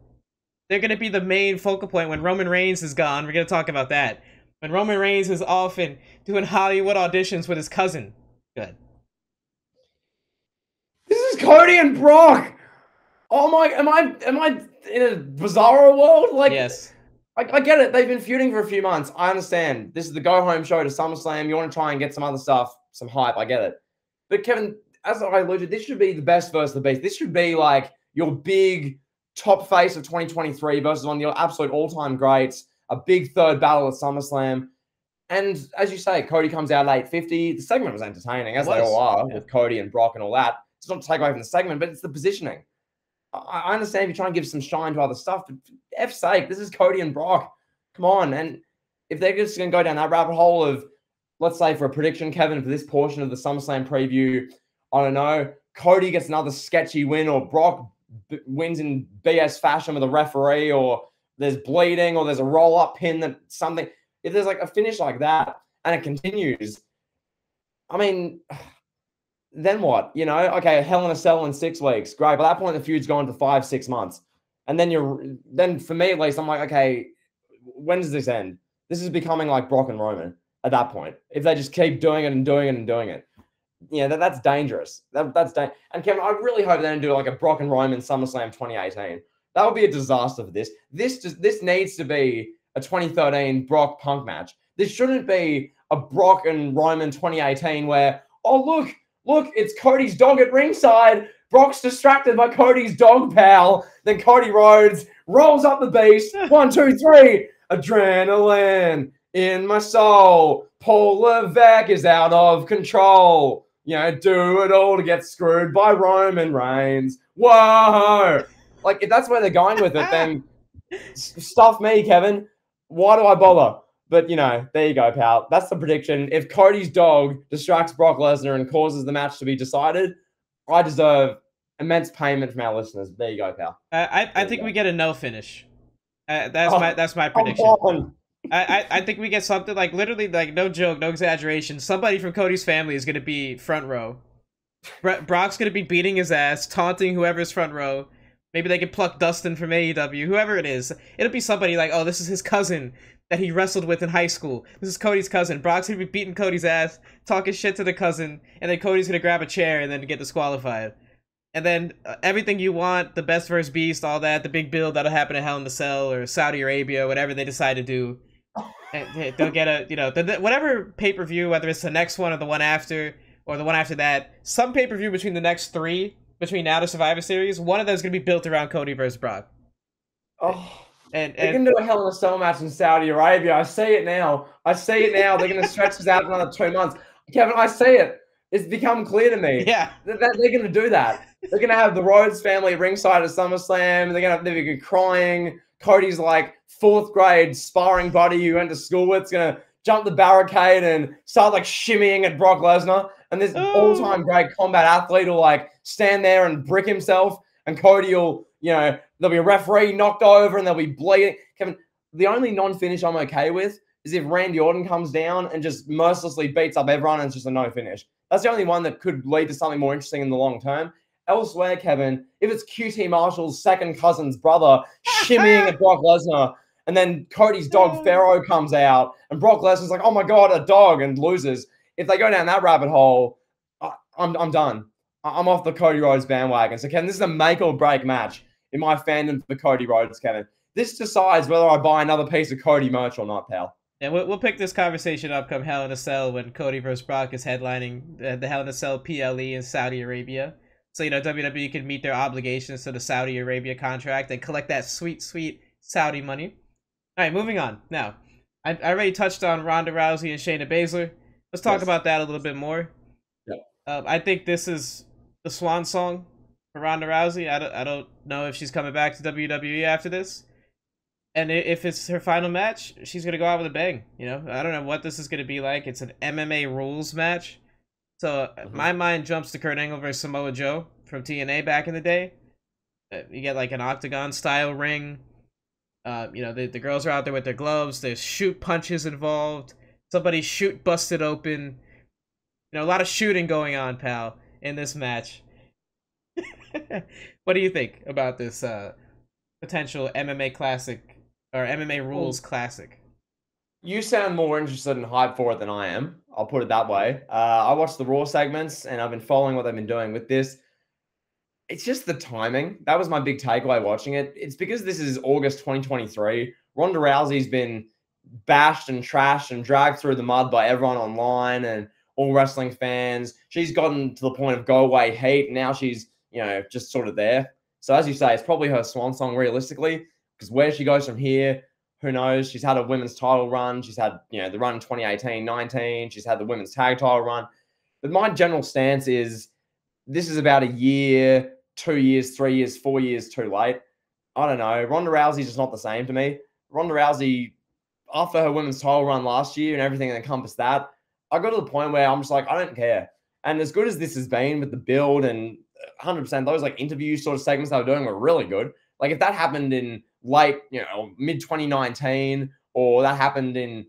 They're going to be the main focal point when Roman Reigns is gone. We're going to talk about that. When Roman Reigns is off and doing Hollywood auditions with his cousin. Good. This is Cody and Brock. Oh my! Am I in a bizarro world? Like, yes. I get it. They've been feuding for a few months. I understand. This is the go-home show to SummerSlam. You want to try and get some other stuff, some hype. I get it. But Kevin, as I alluded, this should be the best versus the beast. This should be like your big top face of 2023 versus one of your absolute all-time greats. A big third battle at SummerSlam. And as you say, Cody comes out at 8:50. The segment was entertaining, as they all are, with Cody and Brock and all that. It's not to take away from the segment, but it's the positioning. I understand if you're trying to give some shine to other stuff, but for F's sake, this is Cody and Brock. Come on. And if they're just going to go down that rabbit hole of, let's say for a prediction, Kevin, for this portion of the SummerSlam preview, I don't know, Cody gets another sketchy win, or Brock wins in BS fashion with a referee, or there's bleeding, or there's a roll-up pin, that something. If there's like a finish like that and it continues, I mean, then what? Okay, Hell in a Cell in 6 weeks. Great. By that point, the feud's gone to 5-6 months. And then for me at least, I'm like, okay, when does this end? This is becoming like Brock and Roman at that point. If they just keep doing it and doing it and doing it. That's dangerous. That's dangerous. And Kevin, I really hope they don't do like a Brock and Roman SummerSlam 2018. That would be a disaster for this. This needs to be a 2013 Brock Punk match. This shouldn't be a Brock and Roman 2018 where, Oh, look, it's Cody's dog at ringside. Brock's distracted by Cody's dog pal. Then Cody Rhodes rolls up the beast. 1, 2, 3. Adrenaline in my soul. Paul Levesque is out of control. Do it all to get screwed by Roman Reigns. Whoa! Like, if that's where they're going with it, then stuff me, Kevin. Why do I bother? But, there you go, pal. That's the prediction. If Cody's dog distracts Brock Lesnar and causes the match to be decided, I deserve immense payment from our listeners. There you go, pal. I think we get a no finish. That's my prediction. I think we get something like, literally, like, no joke, no exaggeration. Somebody from Cody's family is going to be front row. Brock's going to be beating his ass, taunting whoever's front row. Maybe they can pluck Dustin from AEW, whoever it is. It'll be somebody like, oh, this is his cousin that he wrestled with in high school. This is Cody's cousin. Brock's going to be beating Cody's ass, talking shit to the cousin, and then Cody's going to grab a chair and then get disqualified. And then everything you want, the best versus beast, all that, the big build that'll happen at Hell in the Cell or Saudi Arabia, whatever they decide to do. They'll get a, whatever pay-per-view, whether it's the next one or the one after, or the one after that, some pay-per-view between the next 3, between now to Survivor Series, one of those is going to be built around Cody versus Brock. Oh, they're going to do a Hell in a Cell match in Saudi Arabia. I see it now. They're going to stretch this out another 2 months. Kevin, I see it. It's become clear to me. Yeah. They're going to do that. They're going to have the Rhodes family ringside at SummerSlam. They're going to be crying. Cody's like 4th grade sparring buddy you went to school with is going to jump the barricade and start like shimmying at Brock Lesnar. And this all-time great combat athlete will like stand there and brick himself. And Cody will, there'll be a referee knocked over and they'll be bleeding. Kevin, the only non-finish I'm okay with is if Randy Orton comes down and just mercilessly beats up everyone and it's just a no finish. That's the only one that could lead to something more interesting in the long term. Elsewhere, Kevin, if it's QT Marshall's second cousin's brother shimmying at Brock Lesnar, and then Cody's dog Pharaoh comes out, and Brock Lesnar's like, oh my God, a dog, and loses. If they go down that rabbit hole, I'm done. I'm off the Cody Rhodes bandwagon. So, Kevin, this is a make or break match in my fandom for Cody Rhodes, Kevin. This decides whether I buy another piece of Cody merch or not, pal. Yeah, we'll pick this conversation up come Hell in a Cell when Cody vs. Brock is headlining the Hell in a Cell PLE in Saudi Arabia. So, WWE can meet their obligations to the Saudi Arabia contract and collect that sweet, sweet Saudi money. All right, moving on. Now, I already touched on Ronda Rousey and Shayna Baszler. Let's talk about that a little bit more. Yep. I think this is the swan song for Ronda Rousey. I don't know if she's coming back to WWE after this. And if it's her final match, she's going to go out with a bang. I don't know what this is going to be like. It's an MMA rules match. So my mind jumps to Kurt Angle versus Samoa Joe from TNA back in the day. You get like an octagon style ring. The girls are out there with their gloves. There's shoot punches involved. Somebody's shoot busted open. A lot of shooting going on, pal, in this match. What do you think about this potential MMA classic or MMA rules classic? You sound more interested and hyped for it than I am. I'll put it that way. I watched the Raw segments and I've been following what they've been doing with this. It's just the timing. That was my big takeaway watching it. It's because this is August 2023. Ronda Rousey's been bashed and trashed and dragged through the mud by everyone online and all wrestling fans. She's gotten to the point of go away heat. Now she's, just sort of there. So as you say, it's probably her swan song realistically, because where she goes from here, who knows? She's had a women's title run. She's had, the run in 2018-19. She's had the women's tag title run. But my general stance is this is about a year, 2 years, 3 years, 4 years too late. I don't know. Ronda Rousey's just not the same to me. Ronda Rousey, after her women's title run last year and everything that encompassed that, I got to the point where I'm just like, I don't care. And as good as this has been with the build and 100%, those like interview sort of segments they were doing were really good. Like if that happened in late, mid 2019, or that happened in,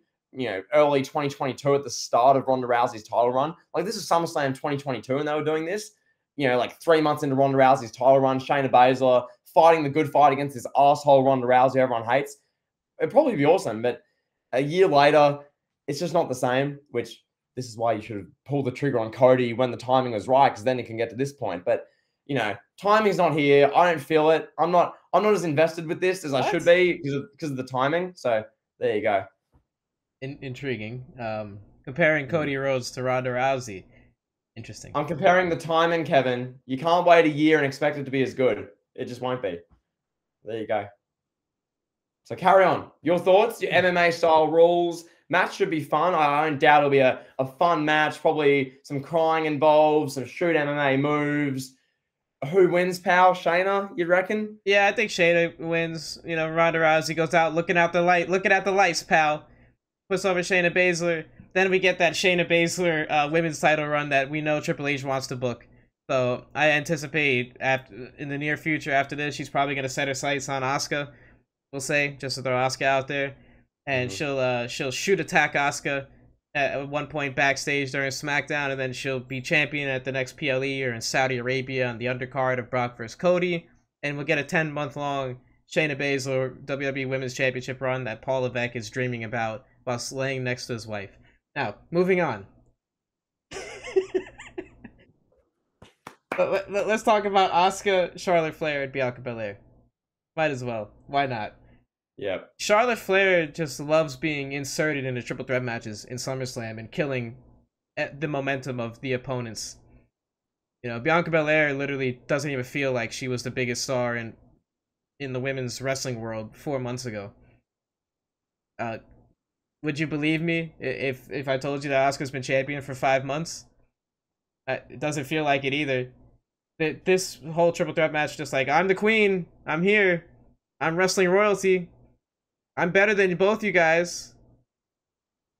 early 2022 at the start of Ronda Rousey's title run, like this is SummerSlam 2022 and they were doing this, like 3 months into Ronda Rousey's title run, Shayna Baszler fighting the good fight against this asshole Ronda Rousey everyone hates. It'd probably be awesome, but a year later, it's just not the same, which this is why you should have pulled the trigger on Cody when the timing was right, because then it can get to this point. But, timing's not here. I don't feel it. I'm not as invested with this as I should be because of the timing. So there you go. Intriguing. Comparing Cody Rhodes to Ronda Rousey. Interesting. I'm comparing the timing, Kevin. You can't wait a year and expect it to be as good. It just won't be. There you go. So carry on. Your thoughts, your MMA style rules. Match should be fun. I don't doubt it'll be a fun match. Probably some crying involved, some shoot MMA moves. Who wins, pal? Shayna, you reckon? Yeah, I think Shayna wins. You know, Ronda Rousey goes out looking at the lights, pal. Puts over Shayna Baszler. Then we get that Shayna Baszler women's title run that we know Triple H wants to book. So I anticipate in the near future after this, she's probably gonna set her sights on Asuka. We'll say, just to throw Asuka out there, and she'll shoot attack Asuka at one point backstage during SmackDown, and then she'll be champion at the next PLE or in Saudi Arabia on the undercard of Brock vs. Cody, and we'll get a 10-month-long Shayna Baszler WWE Women's Championship run that Paul Levesque is dreaming about while laying next to his wife. Now, moving on. Let's talk about Asuka, Charlotte Flair, and Bianca Belair. Might as well. Why not? Yeah. Charlotte Flair just loves being inserted into triple threat matches in SummerSlam and killing the momentum of the opponents. You know, Bianca Belair literally doesn't even feel like she was the biggest star in the women's wrestling world 4 months ago. Would you believe me if I told you that Asuka's been champion for 5 months? It doesn't feel like it either. This whole triple threat match, just like, I'm the queen, I'm here, I'm wrestling royalty, I'm better than both you guys.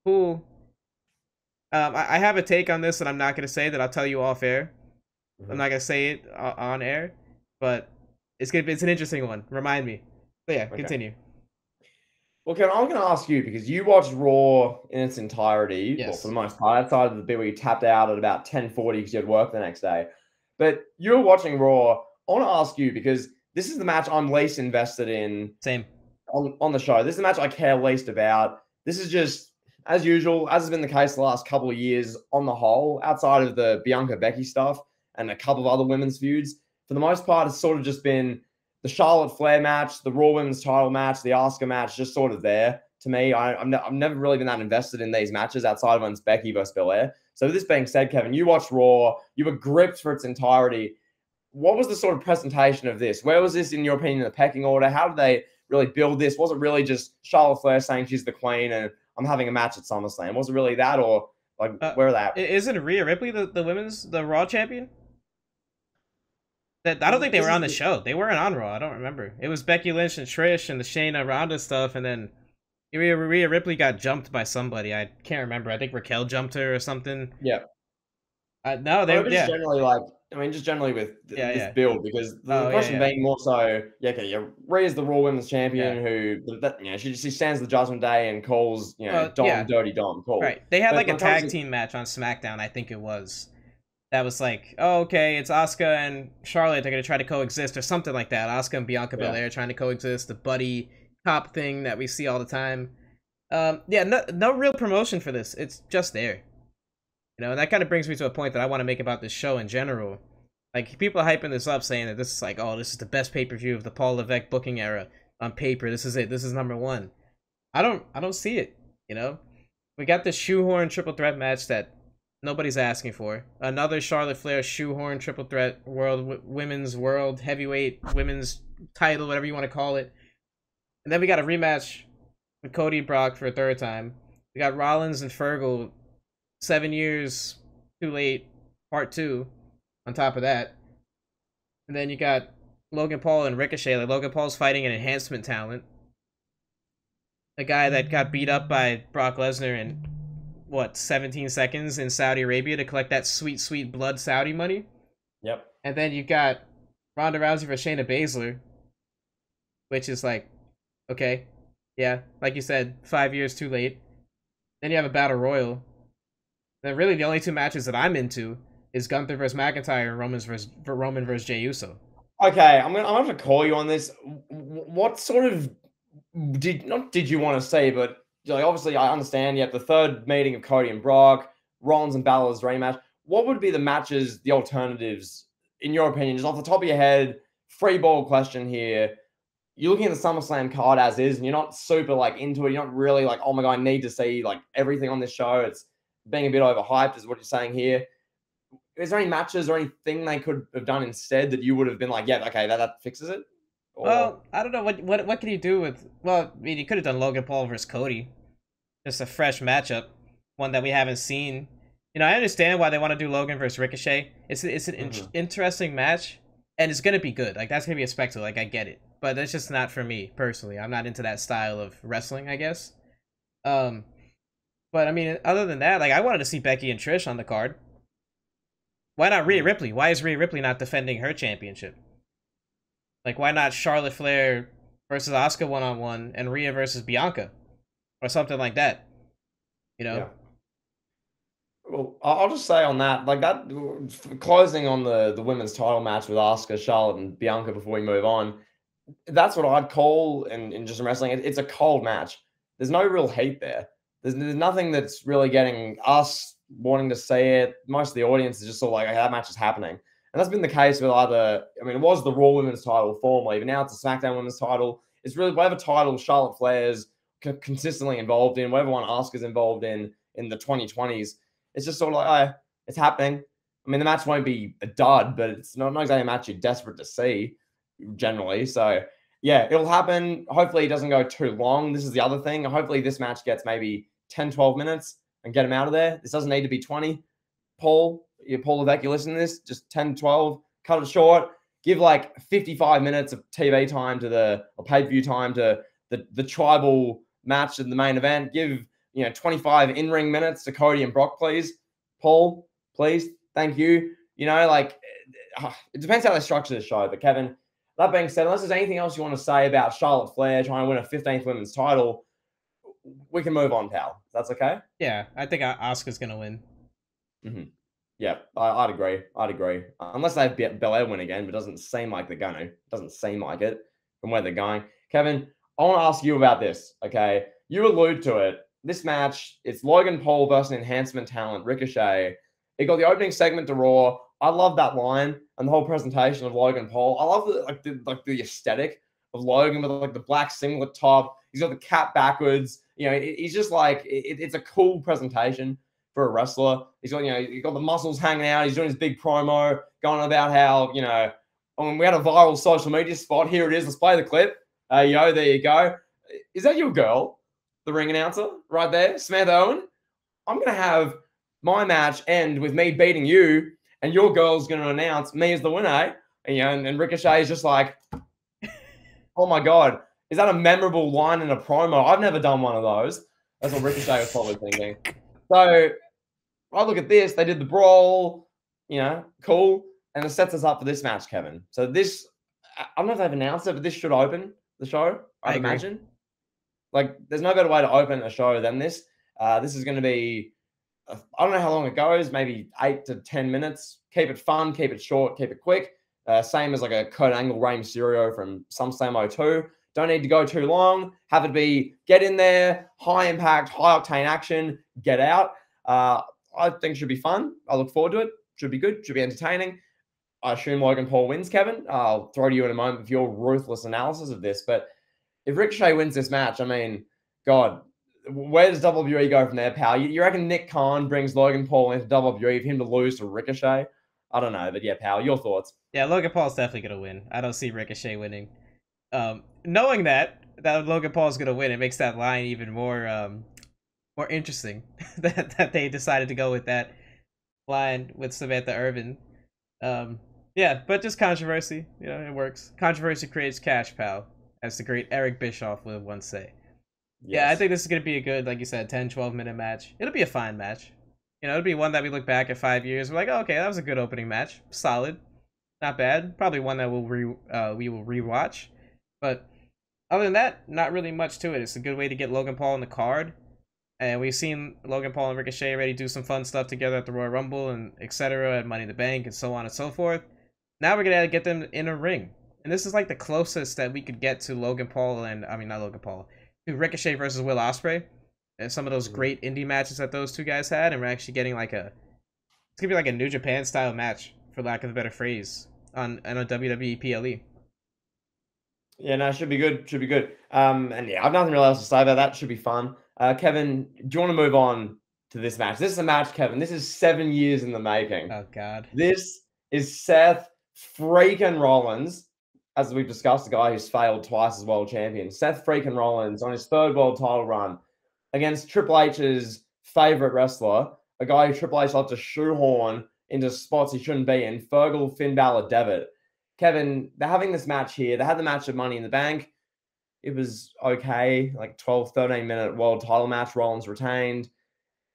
Cool. I have a take on this that I'm not going to say, that I'll tell you off air. I'm not going to say it on air, but it's an interesting one. Remind me. But yeah, okay. Continue. Well, Kevin, I'm going to ask you, because you watched Raw in its entirety, yes. Well, for the most part, outside of the bit where you tapped out at about 10:40 because you had work the next day. But you were watching Raw. I want to ask you, because this is the match I'm least invested in. Same. On the show. This is the match I care least about. This is just, as usual, as has been the case the last couple of years on the whole, outside of the Bianca-Becky stuff and a couple of other women's feuds. For the most part, it's sort of just been the Charlotte Flair match, the Raw Women's title match, the Asuka match, just sort of there to me. I've never really been that invested in these matches outside of when it's Becky versus Belair. So with this being said, Kevin, you watched Raw. You were gripped for its entirety. What was the sort of presentation of this? Where was this, in your opinion, in the pecking order? How did they really build this? Was it really just Charlotte Flair saying she's the queen and I'm having a match at SummerSlam? Was it really that, or like where that? Isn't Rhea Ripley the Raw champion? That I don't think they were on the show. They weren't on Raw. I don't remember. It was Becky Lynch and Trish and the Shayna Ronda stuff, and then Rhea Ripley got jumped by somebody. I can't remember. I think Raquel jumped her or something. Yeah. No, they were generally like. I mean, just generally with this build, because the question being more so, Rhea's the Raw Women's Champion who, she stands the Judgment Day and calls, Dom, Dirty Dom. Cool. Right. They had like a tag team match on SmackDown, I think it was. That was like, oh, okay, it's Asuka and Charlotte. They're going to try to coexist or something like that. Asuka and Bianca Belair trying to coexist. The buddy cop thing that we see all the time. No real promotion for this. It's just there. And that kind of brings me to a point that I want to make about this show in general. Like, people are hyping this up, saying that this is like, oh, this is the best pay-per-view of the Paul Levesque booking era on paper. This is it. This is #1. I don't see it. We got this shoehorn triple threat match that nobody's asking for. Another Charlotte Flair shoehorn triple threat women's world heavyweight women's title, whatever you want to call it. And then we got a rematch with Cody and Brock for a third time. We got Rollins and Fergal. 7 years too late, part 2 on top of that. And then you got Logan Paul and Ricochet. Like, Logan Paul's fighting an enhancement talent, a guy that got beat up by Brock Lesnar in 17 seconds in Saudi Arabia to collect that sweet blood Saudi money. Yep. And then you got Ronda Rousey versus Shayna Baszler, which is like, okay, yeah, like you said, 5 years too late. Then you have a battle royal. Then really the only 2 matches that I'm into is Gunther versus McIntyre and Roman versus Jey Uso. Okay, I'm gonna have to call you on this. What sort of did you want to say? But like, obviously, I understand. You have the third meeting of Cody and Brock, Rollins and Balor's rematch. What would be the matches, the alternatives, in your opinion, just off the top of your head? Free ball question here. You're looking at the SummerSlam card as is, and you're not super like into it. You're not really like, oh my god, I need to see like everything on this show. It's being a bit overhyped, is what you're saying here. is there any matches or anything they could have done instead that you would have been like, yeah, okay, that fixes it? Or Well, I don't know what can you do with. Well, I mean, you could have done Logan Paul versus Cody, just a fresh matchup, one that we haven't seen. You know, I understand why they want to do Logan versus Ricochet. It's an interesting match, and it's gonna be good. Like that's gonna be a spectacle. Like I get it, but that's just not for me personally. I'm not into that style of wrestling, I guess. Um, but I mean, other than that, like I wanted to see Becky and Trish on the card. Why not Rhea Ripley? Why is Rhea Ripley not defending her championship? Like, why not Charlotte Flair versus Asuka 1-on-1 and Rhea versus Bianca or something like that? You know? yeah. Well, I'll just say on that, like that closing on the women's title match with Asuka, Charlotte, and Bianca before we move on. That's what I'd call in just wrestling. It's a cold match. There's no real heat there. There's nothing that's really getting us wanting to see it. Most of the audience is just sort of like, okay, that match is happening. And that's been the case with either, I mean, it was the Raw Women's title formerly, but now it's a SmackDown Women's title. It's really whatever title Charlotte Flair's consistently involved in, whatever one Asuka's involved in the 2020s. It's just sort of like, oh, it's happening. I mean, the match won't be a dud, but it's not exactly a match you're desperate to see generally. So, yeah, it'll happen. Hopefully, it doesn't go too long. This is the other thing. Hopefully, this match gets maybe 10, 12 minutes and get him out of there. This doesn't need to be 20. Paul Levesque, you listen to this, just 10, 12, cut it short. Give like 55 minutes of TV time to or pay-per-view time to the tribal match in the main event. Give 25 in-ring minutes to Cody and Brock, please. Paul, please. Thank you. Like it depends how they structure the show. But Kevin, that being said, unless there's anything else you want to say about Charlotte Flair trying to win a 15th women's title, we can move on, pal. That's okay? Yeah, I think Asuka's going to win. Mm-hmm. Yeah, I'd agree. Unless they have Belair win again, but it doesn't seem like they're going to. It doesn't seem like it from where they're going. Kevin, I want to ask you about this, okay? You allude to it. This match, it's Logan Paul versus enhancement talent, Ricochet. It got the opening segment to Raw. I love that line and the whole presentation of Logan Paul. I love the aesthetic of Logan with like the black singlet top. He's got the cap backwards. He's just like it's a cool presentation for a wrestler. He's got he's got the muscles hanging out. He's doing his big promo, going on about how we had a viral social media spot. Here it is. Let's play the clip. There you go. Is that your girl? The ring announcer right there, Samantha Owen. I'm going to have my match end with me beating you, and your girl's going to announce me as the winner. And Ricochet is just like, oh my God, is that a memorable line in a promo? I've never done one of those. That's what Ricochet was probably thinking. So I look at this. They did the brawl, cool. And it sets us up for this match, Kevin. So this, I don't know if they've announced it, but this should open the show, I'd imagine. Like, there's no better way to open a show than this. This is going to be, I don't know how long it goes, maybe 8 to 10 minutes. Keep it fun, keep it short, keep it quick. Same as like a Kurt Angle, Rey Mysterio from SummerSlam 02. Don't need to go too long. Have it be get in there, high impact, high octane action, get out. I think it should be fun. I look forward to it. Should be good, should be entertaining. I assume Logan Paul wins, Kevin. I'll throw to you in a moment with your ruthless analysis of this. But if Ricochet wins this match, I mean, God, where does WWE go from there, pal? You reckon Nick Khan brings Logan Paul into WWE for him to lose to Ricochet? I don't know, but yeah, pal, your thoughts? Yeah, Logan Paul's definitely going to win. I don't see Ricochet winning. Knowing that Logan Paul's going to win, it makes that line even more interesting that they decided to go with that line with Samantha Irvin. Yeah, but just controversy. It works. Controversy creates cash, pal, as the great Eric Bischoff would once say. Yes. Yeah, I think this is going to be a good, like you said, 10, 12-minute match. It'll be a fine match. It'll be one that we look back at 5 years. We're like, oh, okay, that was a good opening match. Solid. Not bad. Probably one that we will rewatch. But other than that, not really much to it. It's a good way to get Logan Paul on the card. And we've seen Logan Paul and Ricochet already do some fun stuff together at the Royal Rumble and etc. at Money in the Bank and so on and so forth. Now we're going to get them in a ring. And this is like the closest that we could get to Logan Paul not Logan Paul, to Ricochet versus Will Ospreay. And some of those great indie matches that those two guys had. And we're actually getting it's going to be like a New Japan style match, for lack of a better phrase, on a WWE PLE. Yeah, no, should be good. And yeah, I've nothing really else to say about that. Should be fun. Kevin, do you want to move on to this match. This is a match, Kevin. This is 7 years in the making. Oh God. This is Seth freaking Rollins, as we've discussed, a guy who's failed twice as world champion. Seth freaking Rollins on his 3rd world title run against Triple H's favorite wrestler, a guy who Triple H loves to shoehorn into spots he shouldn't be in, Fergal, Finn Balor, Devitt. Kevin, they're having this match here. They had the match of Money in the Bank. It was okay, like 12, 13-minute world title match. Rollins retained.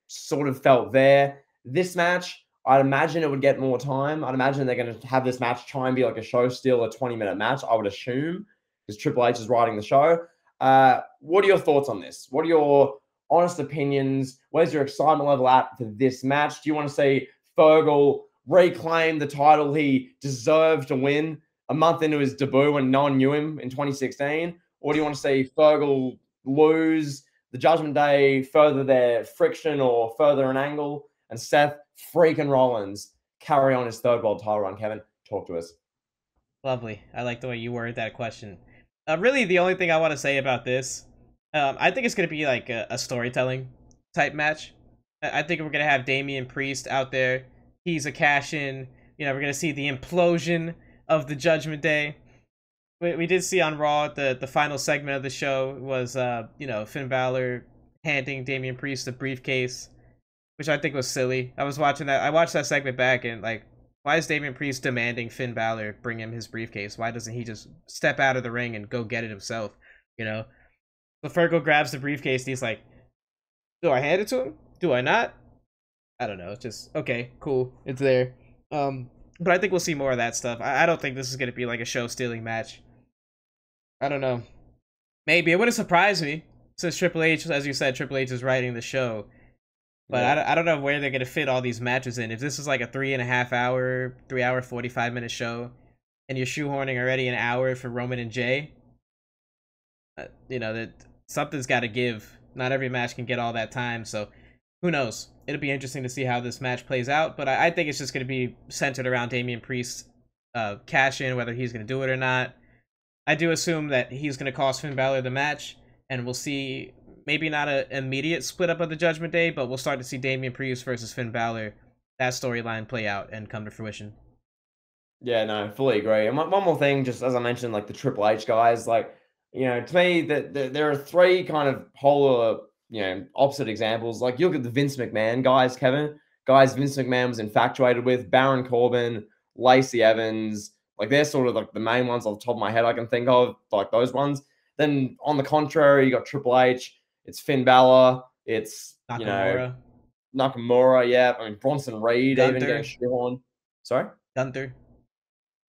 Sort of felt there. This match, I'd imagine it would get more time. I'd imagine they're going to have this match try and be like a show steal, a 20-minute match, I would assume, because Triple H is writing the show. What are your thoughts on this? What are your honest opinions? Where's your excitement level at for this match? Do you want to see Fergal reclaim the title he deserved to win a month into his debut when no one knew him in 2016? Or do you want to see Fergal lose, the Judgment Day further their friction or further an angle, and Seth freaking Rollins carry on his 3rd world title run? Kevin, talk to us. Lovely. I like the way you worded that question. Really, the only thing I want to say about this, I think it's going to be like a storytelling type match. I think we're going to have Damian Priest out there. He's a cash-in. You know, we're going to see the implosion of the Judgment Day. We did see on Raw the final segment of the show was, you know, Finn Balor handing Damian Priest the briefcase, which I think was silly. I was watching that. I watched that segment back and, like, why is Damian Priest demanding Finn Balor bring him his briefcase? Why doesn't he just step out of the ring and go get it himself? You know? So Fergal grabs the briefcase and he's like, do I hand it to him? Do I not? I don't know. It's just, okay, cool. It's there. But I think we'll see more of that stuff. I don't think this is going to be like a show-stealing match. I don't know. Maybe. It wouldn't surprise me, since Triple H, as you said, Triple H is writing the show. But yeah. I don't know where they're going to fit all these matches in. If this is like a 3.5 hour, 3 hour, 45-minute show, and you're shoehorning already an hour for Roman and Jay, you know, that something's got to give. Not every match can get all that time, so who knows? It'll be interesting to see how this match plays out, but I think it's just going to be centered around Damian Priest's cash-in, whether he's going to do it or not. I do assume that he's going to cost Finn Balor the match, and we'll see maybe not an immediate split up of the Judgment Day, but we'll start to see Damian Priest versus Finn Balor, that storyline play out and come to fruition. Yeah, no, fully agree. And one more thing, just as I mentioned, like the Triple H guys, like, you know, to me, there are 3 kind of polar, you know, opposite examples. Like, you look at the Vince McMahon guys, Kevin, guys Vince McMahon was infatuated with, Baron Corbin, Lacey Evans. Like, they're sort of like the main ones off the top of my head I can think of, like those ones. Then on the contrary, you got Triple H, it's Finn Balor, it's Nakamura. You know, Nakamura, yeah. I mean, Bronson Reed Gunther. Even getting shoehorned. Sorry? Gunther.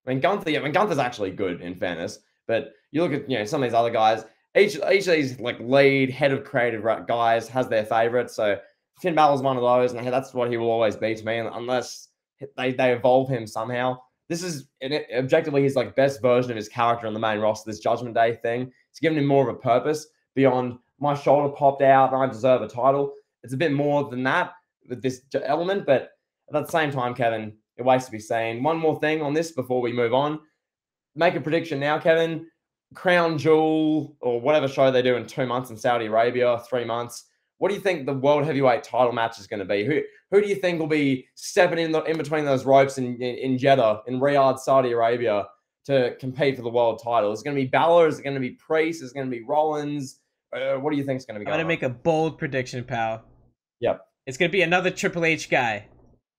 I mean, Gunther's actually good, in fairness. But you look at, you know, some of these other guys, each of these like lead, head of creative guys has their favorites. So Finn Balor's one of those, and that's what he will always be to me, unless they evolve him somehow. This is objectively his like best version of his character on the main roster. This Judgment Day thing, it's given him more of a purpose beyond my shoulder popped out and I deserve a title. It's a bit more than that with this element, but at the same time, Kevin, it waits to be seen. One more thing on this before we move on. Make a prediction now, Kevin. Crown Jewel or whatever show they do in 2 months in Saudi Arabia, 3 months. What do you think the World Heavyweight title match is going to be? Who do you think will be stepping in between those ropes in Jeddah, in Riyadh, Saudi Arabia, to compete for the world title? Is it going to be Balor? Is it going to be Priest? Is it going to be Rollins? What do you think is going to be going on? I'm going to make a bold prediction, pal. Yep. It's going to be another Triple H guy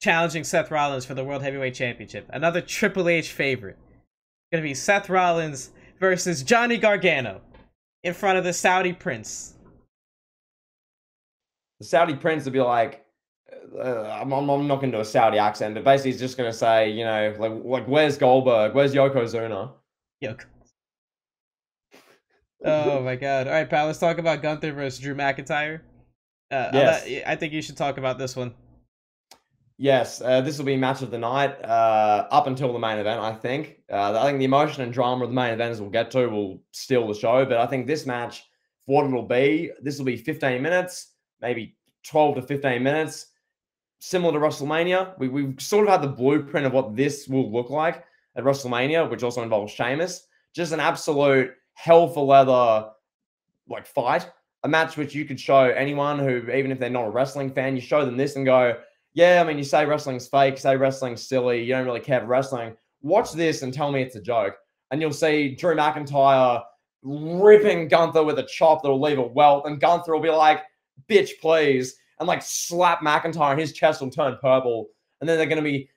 challenging Seth Rollins for the World Heavyweight Championship. Another Triple H favorite. It's going to be Seth Rollins versus Johnny Gargano in front of the Saudi Prince. The Saudi Prince would be like, I'm not going to do a Saudi accent, but basically he's just going to say, you know, like where's Goldberg? Where's Yokozuna? Yoko. Oh my God! All right, pal. Let's talk about Gunther versus Drew McIntyre. Yes. I think you should talk about this one. Yes, this will be match of the night up until the main event, I think. I think the emotion and drama of the main event, as we'll get to, will steal the show. But I think this match, for what it'll be, this will be 15 minutes, maybe 12 to 15 minutes. Similar to WrestleMania. We've sort of had the blueprint of what this will look like at WrestleMania, which also involves Sheamus. Just an absolute hell for leather like fight. a match which you could show anyone who, even if they're not a wrestling fan, you show them this and go, yeah, I mean, you say wrestling's fake, say wrestling's silly, you don't really care for wrestling. Watch this and tell me it's a joke. And you'll see Drew McIntyre ripping Gunther with a chop that'll leave a welt, and Gunther will be like, bitch, please, and like slap McIntyre, and his chest will turn purple. And then they're going to be,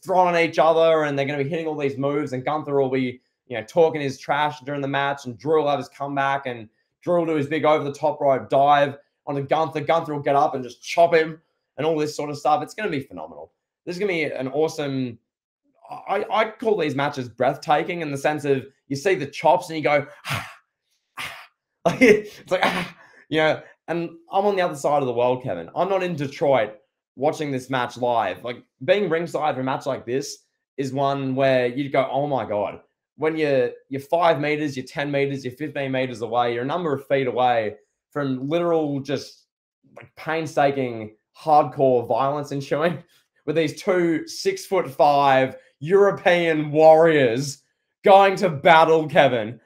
throwing at each other, and they're going to be hitting all these moves, and Gunther will be, talking his trash during the match, and Drew will have his comeback, and Drew will do his big over-the-top rope dive onto Gunther. Gunther will get up and just chop him and all this sort of stuff. It's going to be phenomenal. This is going to be an awesome... I call these matches breathtaking in the sense of you see the chops and you go, it's like, and I'm on the other side of the world, Kevin. I'm not in Detroit watching this match live. Like, being ringside for a match like this is one where you go, oh my God. When you're 5 meters, you're 10 meters, you're 15 meters away, you're a number of feet away from literal just like painstaking hardcore violence ensuing with these 2 6'5" European warriors going to battle, Kevin.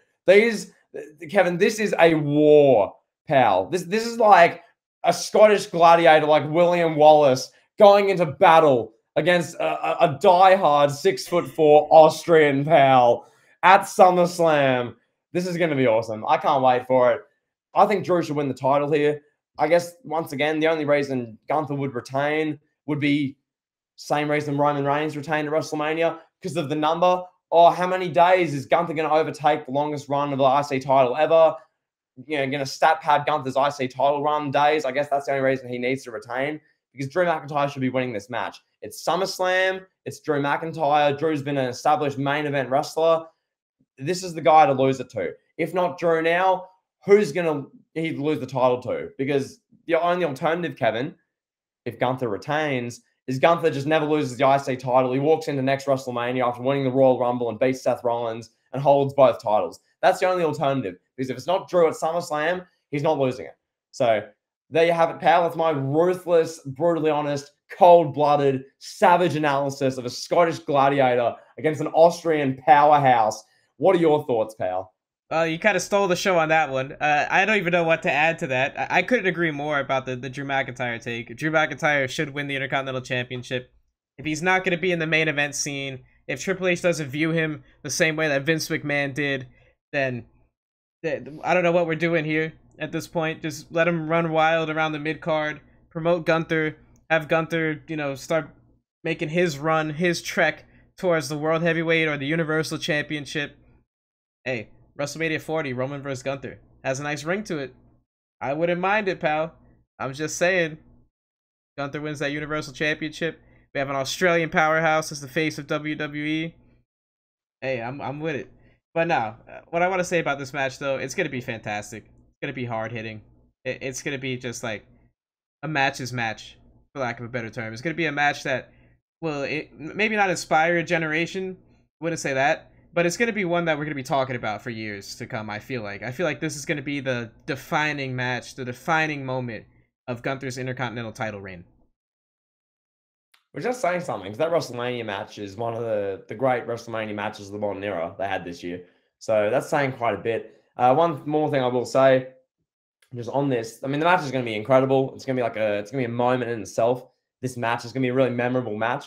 Kevin, this is a war, pal. This is like a Scottish gladiator like William Wallace going into battle against a diehard 6'4" Austrian pal at SummerSlam. This is going to be awesome. I can't wait for it. I think Drew should win the title here. I guess, once again, the only reason Gunther would retain would be same reason Roman Reigns retained at WrestleMania, because of the number. Oh, how many days is Gunther going to overtake the longest run of the IC title ever? Going to stat pad Gunther's IC title run days. I guess that's the only reason he needs to retain, because Drew McIntyre should be winning this match. It's SummerSlam. It's Drew McIntyre. Drew's been an established main event wrestler. This is the guy to lose it to. If not Drew now, who's going to lose the title to? Because the only alternative, Kevin, if Gunther retains, is Gunther just never loses the IC title. He walks into next WrestleMania after winning the Royal Rumble and beats Seth Rollins and holds both titles. That's the only alternative. Because if it's not Drew at SummerSlam, he's not losing it. So there you have it, pal. That's my ruthless, brutally honest, cold-blooded, savage analysis of a Scottish gladiator against an Austrian powerhouse. What are your thoughts, pal? You kind of stole the show on that one. I don't even know what to add to that. I couldn't agree more about the Drew McIntyre take. Drew McIntyre should win the Intercontinental Championship. If he's not going to be in the main event scene, if Triple H doesn't view him the same way that Vince McMahon did, then I don't know what we're doing here at this point. Just let him run wild around the mid-card, promote Gunther, have Gunther, start making his run, his trek towards the World Heavyweight or the Universal Championship. Hey, WrestleMania 40, Roman vs. Gunther. Has a nice ring to it. I wouldn't mind it, pal. I'm just saying. Gunther wins that Universal Championship. We have an Australian powerhouse as the face of WWE. Hey, I'm with it. But now, what I want to say about this match, though, it's going to be fantastic. It's going to be hard-hitting. It's going to be just like a match's match, for lack of a better term. It's going to be a match that will maybe not inspire a generation. Wouldn't say that. But it's going to be one that we're going to be talking about for years to come, I feel like. I feel like this is going to be the defining match, the defining moment of Gunther's Intercontinental title reign. We're just saying something, because that WrestleMania match is one of the great WrestleMania matches of the modern era they had this year. So that's saying quite a bit. One more thing I will say, just on this, I mean, the match is going to be incredible. It's going to be it's going to be a moment in itself. This match is going to be a really memorable match.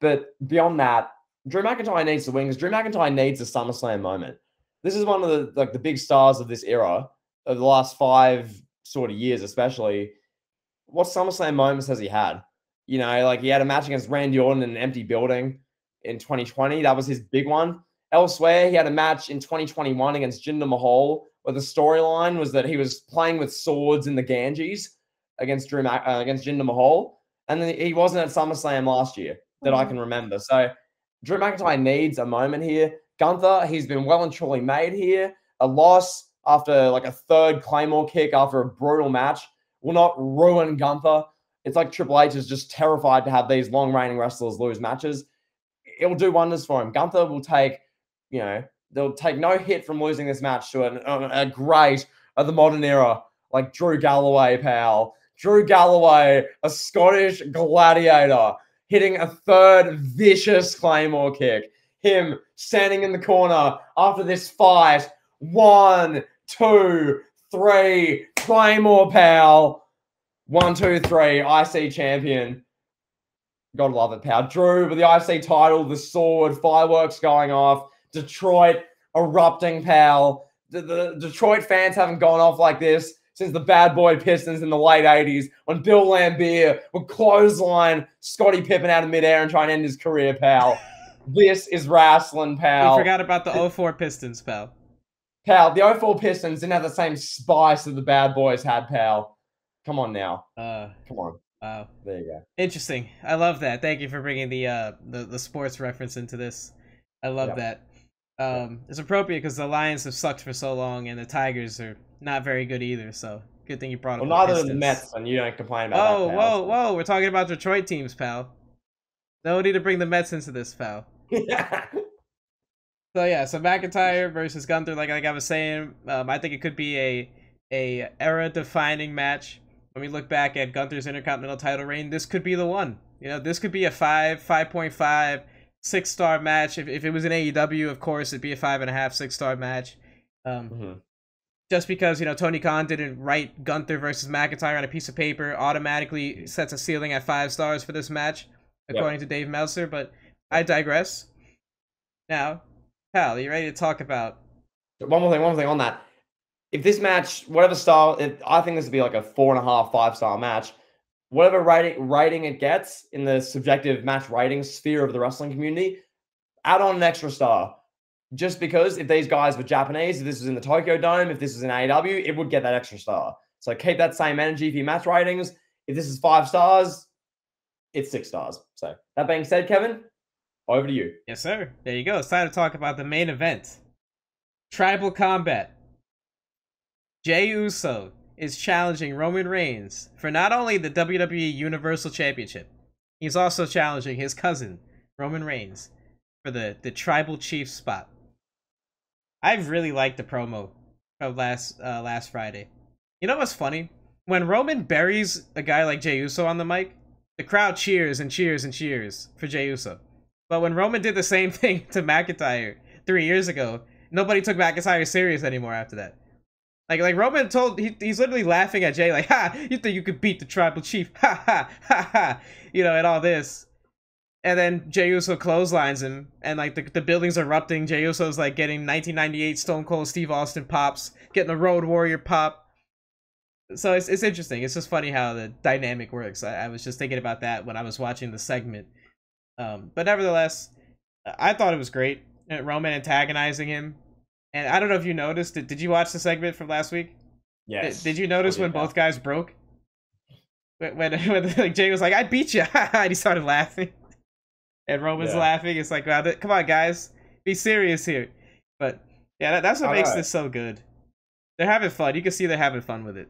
But beyond that, Drew McIntyre needs to win, because Drew McIntyre needs a SummerSlam moment. This is one of the big stars of this era, of the last 5 sort of years especially. What SummerSlam moments has he had? He had a match against Randy Orton in an empty building in 2020. That was his big one. Elsewhere, he had a match in 2021 against Jinder Mahal, where the storyline was that he was playing with swords in the Ganges against Jinder Mahal. And then he wasn't at SummerSlam last year that I can remember. So Drew McIntyre needs a moment here. Gunther, he's been well and truly made here. A loss after like a 3rd Claymore kick after a brutal match will not ruin Gunther. It's like Triple H is just terrified to have these long-reigning wrestlers lose matches. It will do wonders for him. Gunther will take, they'll take no hit from losing this match to a great of the modern era, like Drew Galloway, pal. Drew Galloway, a Scottish gladiator, hitting a 3rd vicious Claymore kick. Him standing in the corner after this fight. 1, 2, 3. Claymore, pal. 1, 2, 3. IC champion. Gotta love it, pal. Drew with the IC title, the sword, fireworks going off. Detroit erupting, pal. The Detroit fans haven't gone off like this since the Bad Boy Pistons in the late 80s when Bill Lambier would clothesline Scottie Pippen out of midair and try and end his career, pal. This is wrestling, pal. We forgot about the 04 Pistons, pal. Pal, the 04 Pistons didn't have the same spice that the Bad Boys had, pal. Come on now. Come on. Wow. There you go. Interesting. I love that. Thank you for bringing the sports reference into this. I love that. It's appropriate because the Lions have sucked for so long and the Tigers are not very good either. So good thing you brought up. Well, neither the Mets, and you don't complain about that, pal. Whoa! We're talking about Detroit teams, pal. No need to bring the Mets into this, pal. So yeah, so McIntyre versus Gunther, like I was saying, I think it could be a era-defining match. When we look back at Gunther's Intercontinental title reign, this could be the one. You know, this could be a 5.5, 6-star match. If it was in AEW, of course, it'd be a 5.5, 6-star match. Just because, you know, Tony Khan didn't write Gunther versus McIntyre on a piece of paper automatically sets a ceiling at 5 stars for this match, according to Dave Meltzer, but I digress. Now, pal, are you ready to talk about... One more thing on that. If this match, whatever style, I think this would be like a 4.5, 5-star match. Whatever rating it gets in the subjective match rating sphere of the wrestling community, add on an extra star. Just because if these guys were Japanese, if this was in the Tokyo Dome, if this was in AEW, it would get that extra star. So keep that same energy for your match ratings. If this is 5 stars, it's 6 stars. So that being said, Kevin, over to you. Yes, sir. There you go. It's time to talk about the main event. Tribal Combat. Jey Uso is challenging Roman Reigns for not only the WWE Universal Championship, he's also challenging his cousin, Roman Reigns, for the Tribal Chief spot. I really liked the promo of last Friday. You know what's funny? When Roman buries a guy like Jey Uso on the mic, the crowd cheers and cheers and cheers for Jey Uso. But when Roman did the same thing to McIntyre 3 years ago, nobody took McIntyre serious anymore after that. Like Roman he's literally laughing at Jey like, ha, you think you could beat the Tribal Chief, ha ha ha ha, you know, and all this. And then Jey Uso clotheslines him, and like the building's erupting. Jey Uso's like getting 1998 Stone Cold Steve Austin pops, getting the Road Warrior pop. So it's interesting. It's just funny how the dynamic works. I was just thinking about that when I was watching the segment. But nevertheless, I thought it was great. Roman antagonizing him. And I don't know if you noticed, did you watch the segment from last week? Yes. Did you notice when both guys broke? When like Jey was like, I beat you, and he started laughing. And Roman's laughing. It's like, wow, come on, guys. Be serious here. But yeah, that's what makes this so good. They're having fun. You can see they're having fun with it.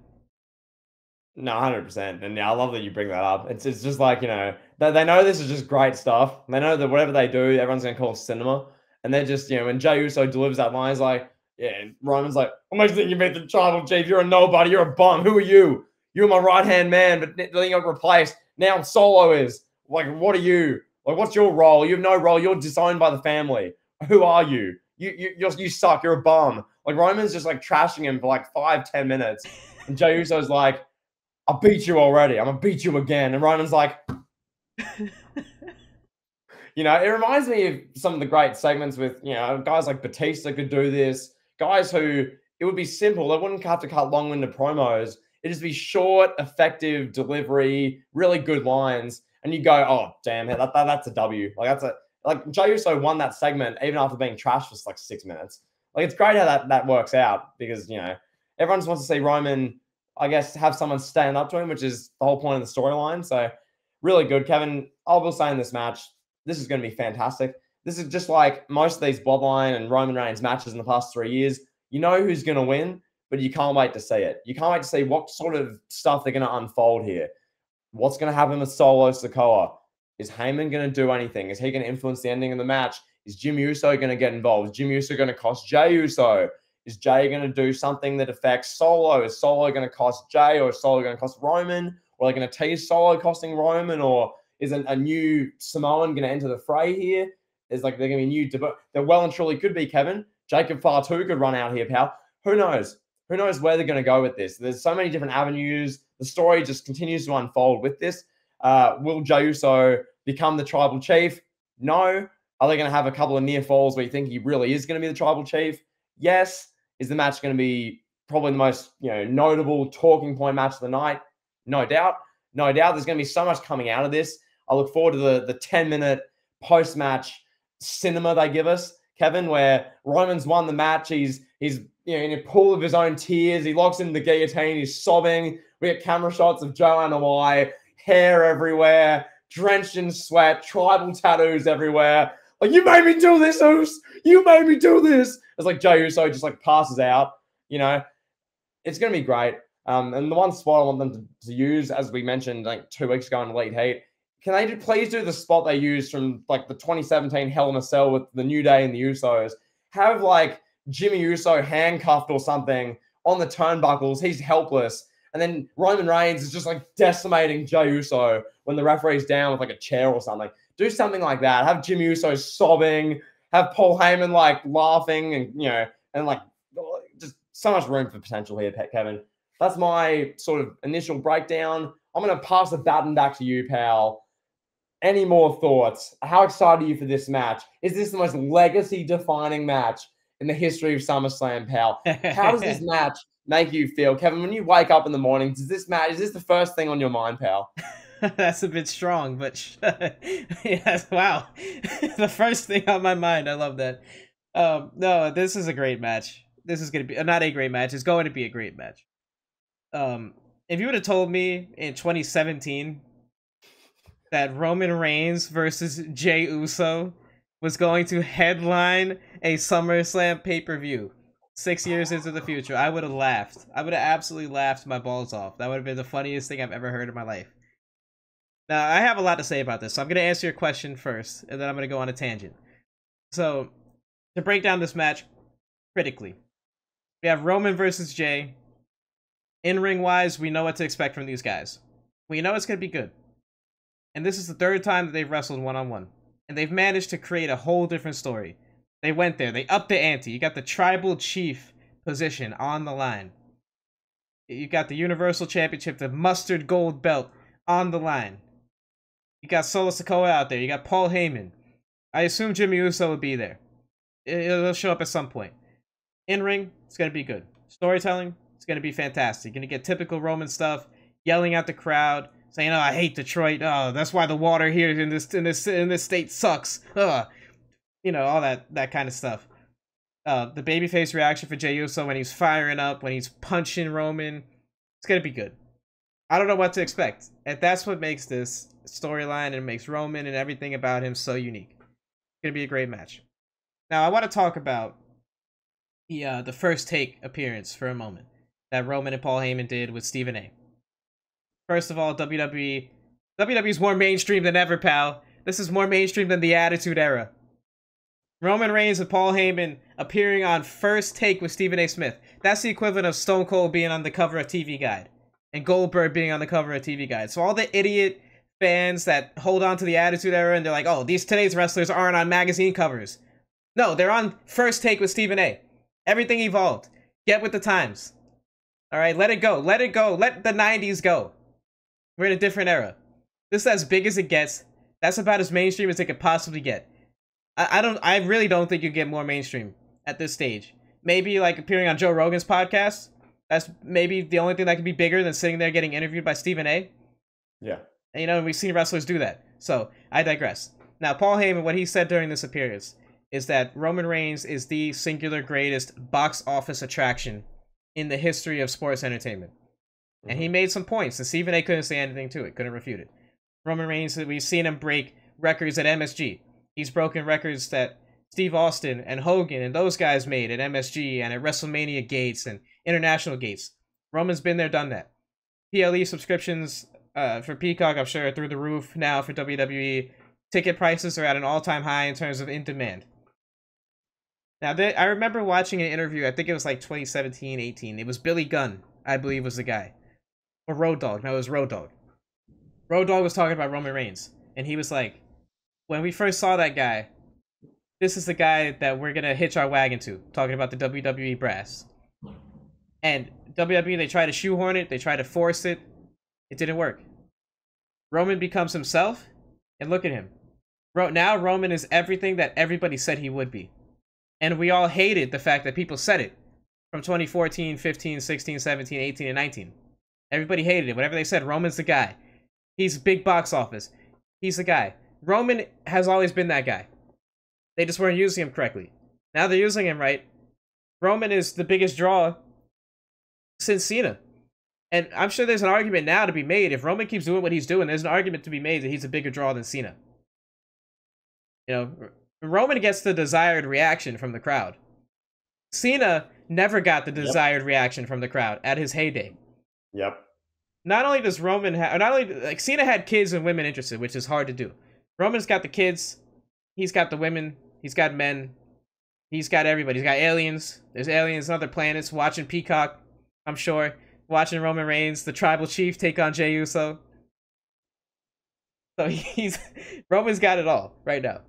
No, 100%. And yeah, I love that you bring that up. It's just like, you know, they know this is just great stuff. They know that whatever they do, everyone's going to call it cinema. And they're just, you know, when Jey Uso delivers that line, he's like, yeah, and Roman's like, what makes you think you beat the Tribal Chief? You're a nobody. You're a bum. Who are you? You're my right-hand man, but then you got replaced. Now Solo is. Like, what are you? Like, what's your role? You have no role. You're disowned by the family. Who are you? You suck. You're a bum. Like, Roman's just, like, trashing him for, like, 5-10 minutes. And Jey Uso's like, I beat you already. I'm going to beat you again. And Roman's like... You know, it reminds me of some of the great segments with, you know, guys like Batista could do this. Guys who, it would be simple. They wouldn't have to cut long-winded promos. It'd just be short, effective delivery, really good lines. And you go, oh, damn, that's a W. Like Jey Uso won that segment even after being trashed for like 6 minutes. Like, it's great how that works out because, you know, everyone just wants to see Roman, I guess, have someone stand up to him, which is the whole point of the storyline. So really good. Kevin, I will say in this match, this is going to be fantastic. This is just like most of these Bloodline and Roman Reigns matches in the past 3 years. You know who's going to win, but you can't wait to see it. You can't wait to see what sort of stuff they're going to unfold here. What's going to happen with Solo Sikoa? Is Heyman going to do anything? Is he going to influence the ending of the match? Is Jim Uso going to get involved? Is Jim Uso going to cost Jey Uso? Is Jey going to do something that affects Solo? Is Solo going to cost Jey, or is Solo going to cost Roman? Or are they going to tease Solo costing Roman? Or is a new Samoan going to enter the fray here? Is like they're going to be new. There well and truly could be, Kevin. Jacob Fatu could run out here, pal. Who knows? Who knows where they're going to go with this? There's so many different avenues. The story just continues to unfold with this. Will Jey Uso become the tribal chief? No. Are they going to have a couple of near falls where you think he really is going to be the tribal chief? Yes. Is the match going to be probably the most notable talking point match of the night? No doubt. No doubt. There's going to be so much coming out of this. I look forward to the 10-minute post-match cinema they give us, Kevin, where Roman's won the match. He's in a pool of his own tears. He locks in the guillotine. He's sobbing. We get camera shots of Joanna White, hair everywhere, drenched in sweat, tribal tattoos everywhere. Like, you made me do this, Uso. You made me do this. It's like Jey Uso just like passes out. It's going to be great. And the one spot I want them to use, as we mentioned like 2 weeks ago in Elite Heat, can they please do the spot they used from like the 2017 Hell in a Cell with the New Day and the Usos? Have like Jimmy Uso handcuffed or something on the turnbuckles. He's helpless. And then Roman Reigns is just like decimating Jey Uso when the referee's down with like a chair or something. Do something like that. Have Jimmy Uso sobbing. Have Paul Heyman like laughing and like just so much room for potential here, Kevin. That's my sort of initial breakdown. I'm going to pass the baton back to you, pal. Any more thoughts? How excited are you for this match? Is this the most legacy-defining match in the history of SummerSlam, pal? How does this match make you feel? Kevin, when you wake up in the morning, is this the first thing on your mind, pal? That's a bit strong, but yes, wow. The first thing on my mind. I love that. No, this is a great match. This is going to be not a great match. It's going to be a great match. If you would have told me in 2017 that Roman Reigns versus Jey Uso was going to headline a SummerSlam pay-per-view 6 years into the future, I would have laughed. I would have absolutely laughed my balls off. That would have been the funniest thing I've ever heard in my life. Now, I have a lot to say about this, so I'm going to answer your question first, and then I'm going to go on a tangent. So, to break down this match critically, we have Roman versus Jey. In-ring wise, we know what to expect from these guys. We know it's going to be good. And this is the third time that they've wrestled one-on-one. And they've managed to create a whole different story. They went there. They upped the ante. You got the tribal chief position on the line. You got the Universal Championship, the mustard gold belt on the line. You got Solo Sikoa out there. You got Paul Heyman. I assume Jimmy Uso will be there. It'll show up at some point. In-ring, it's going to be good. Storytelling, it's going to be fantastic. You're going to get typical Roman stuff, yelling at the crowd, saying, "Oh, I hate Detroit. Oh, that's why the water here in this state sucks." All that kind of stuff. The babyface reaction for Jey Uso when he's firing up, when he's punching Roman, it's going to be good. I don't know what to expect. And that's what makes this storyline and makes Roman and everything about him so unique. It's going to be a great match. Now, I want to talk about the first take appearance for a moment that Roman and Paul Heyman did with Stephen A. First of all, WWE's more mainstream than ever, pal. This is more mainstream than the Attitude Era. Roman Reigns and Paul Heyman appearing on First Take with Stephen A. Smith. That's the equivalent of Stone Cold being on the cover of TV Guide and Goldberg being on the cover of TV Guide. So all the idiot fans that hold on to the Attitude Era and they're like, "Oh, today's wrestlers aren't on magazine covers." No, they're on First Take with Stephen A. Everything evolved. Get with the times. All right, let it go. Let it go. Let the 90s go. We're in a different era. This is as big as it gets. That's about as mainstream as it could possibly get. I really don't think you get more mainstream at this stage. Maybe like appearing on Joe Rogan's podcast. That's maybe the only thing that could be bigger than sitting there getting interviewed by Stephen A. Yeah. And, we've seen wrestlers do that. So, I digress. Now, Paul Heyman, what he said during this appearance is that Roman Reigns is the singular greatest box office attraction in the history of sports entertainment. Mm-hmm. And he made some points, and Stephen A. couldn't say anything to it, couldn't refute it. Roman Reigns, we've seen him break records at MSG. He's broken records that Steve Austin and Hogan and those guys made at MSG and at WrestleMania gates and international gates. Roman's been there, done that. PLE subscriptions for Peacock, I'm sure, are through the roof now for WWE. Ticket prices are at an all-time high in terms of in demand. Now, I remember watching an interview, I think it was like 2017, 18. It was Billy Gunn, I believe was the guy. Or Road Dogg. No, it was Road Dogg. Road Dogg was talking about Roman Reigns. And he was like, when we first saw that guy, this is the guy that we're going to hitch our wagon to. Talking about the WWE brass. And WWE, they try to shoehorn it, they try to force it. It didn't work. Roman becomes himself, and look at him. Now Roman is everything that everybody said he would be. And we all hated the fact that people said it from 2014, 15, 16, 17, 18, and 19. Everybody hated it. Whatever they said, Roman's the guy. He's big box office. He's the guy. Roman has always been that guy. They just weren't using him correctly. Now they're using him right. Roman is the biggest draw since Cena. And I'm sure there's an argument now to be made. If Roman keeps doing what he's doing, there's an argument to be made that he's a bigger draw than Cena. You know, Roman gets the desired reaction from the crowd. Cena never got the desired reaction from the crowd at his heyday. Yep. Not only does Roman have, not only, like, Cena had kids and women interested, which is hard to do. Roman's got the kids, he's got the women, he's got men, he's got everybody. He's got aliens. There's aliens on other planets watching Peacock, I'm sure. Watching Roman Reigns, the tribal chief, take on Jey Uso. So Roman's got it all right now.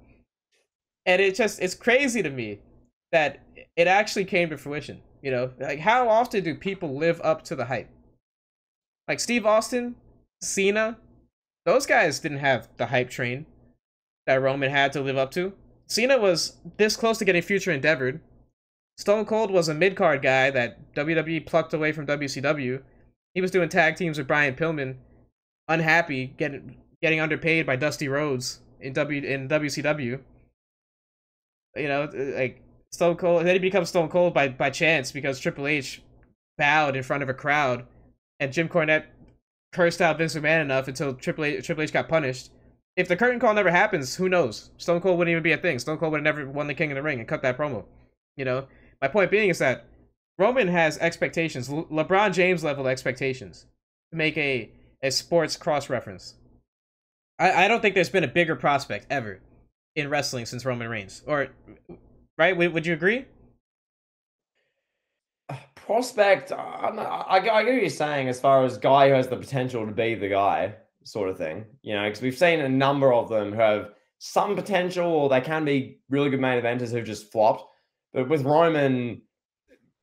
And it's crazy to me that it actually came to fruition. You know, like, how often do people live up to the hype? Like Steve Austin, Cena, those guys didn't have the hype train that Roman had to live up to. Cena was this close to getting future endeavored. Stone Cold was a mid-card guy that WWE plucked away from WCW. He was doing tag teams with Brian Pillman, unhappy, getting underpaid by Dusty Rhodes in WCW. You know, like Stone Cold. Then he becomes Stone Cold by chance because Triple H bowed in front of a crowd, and Jim Cornette cursed out Vince McMahon enough until Triple H got punished. If the curtain call never happens, who knows? Stone Cold wouldn't even be a thing. Stone Cold would have never won the King of the Ring and cut that promo. You know, my point being is that Roman has expectations, LeBron James level expectations, to make a sports cross reference. I don't think there's been a bigger prospect ever in wrestling since Roman Reigns. Or, right? Would you agree? Prospect, I get what you're saying as far as guy who has the potential to be the guy sort of thing. You know, because we've seen a number of them who have some potential, or they can be really good main eventers who've just flopped. But with Roman,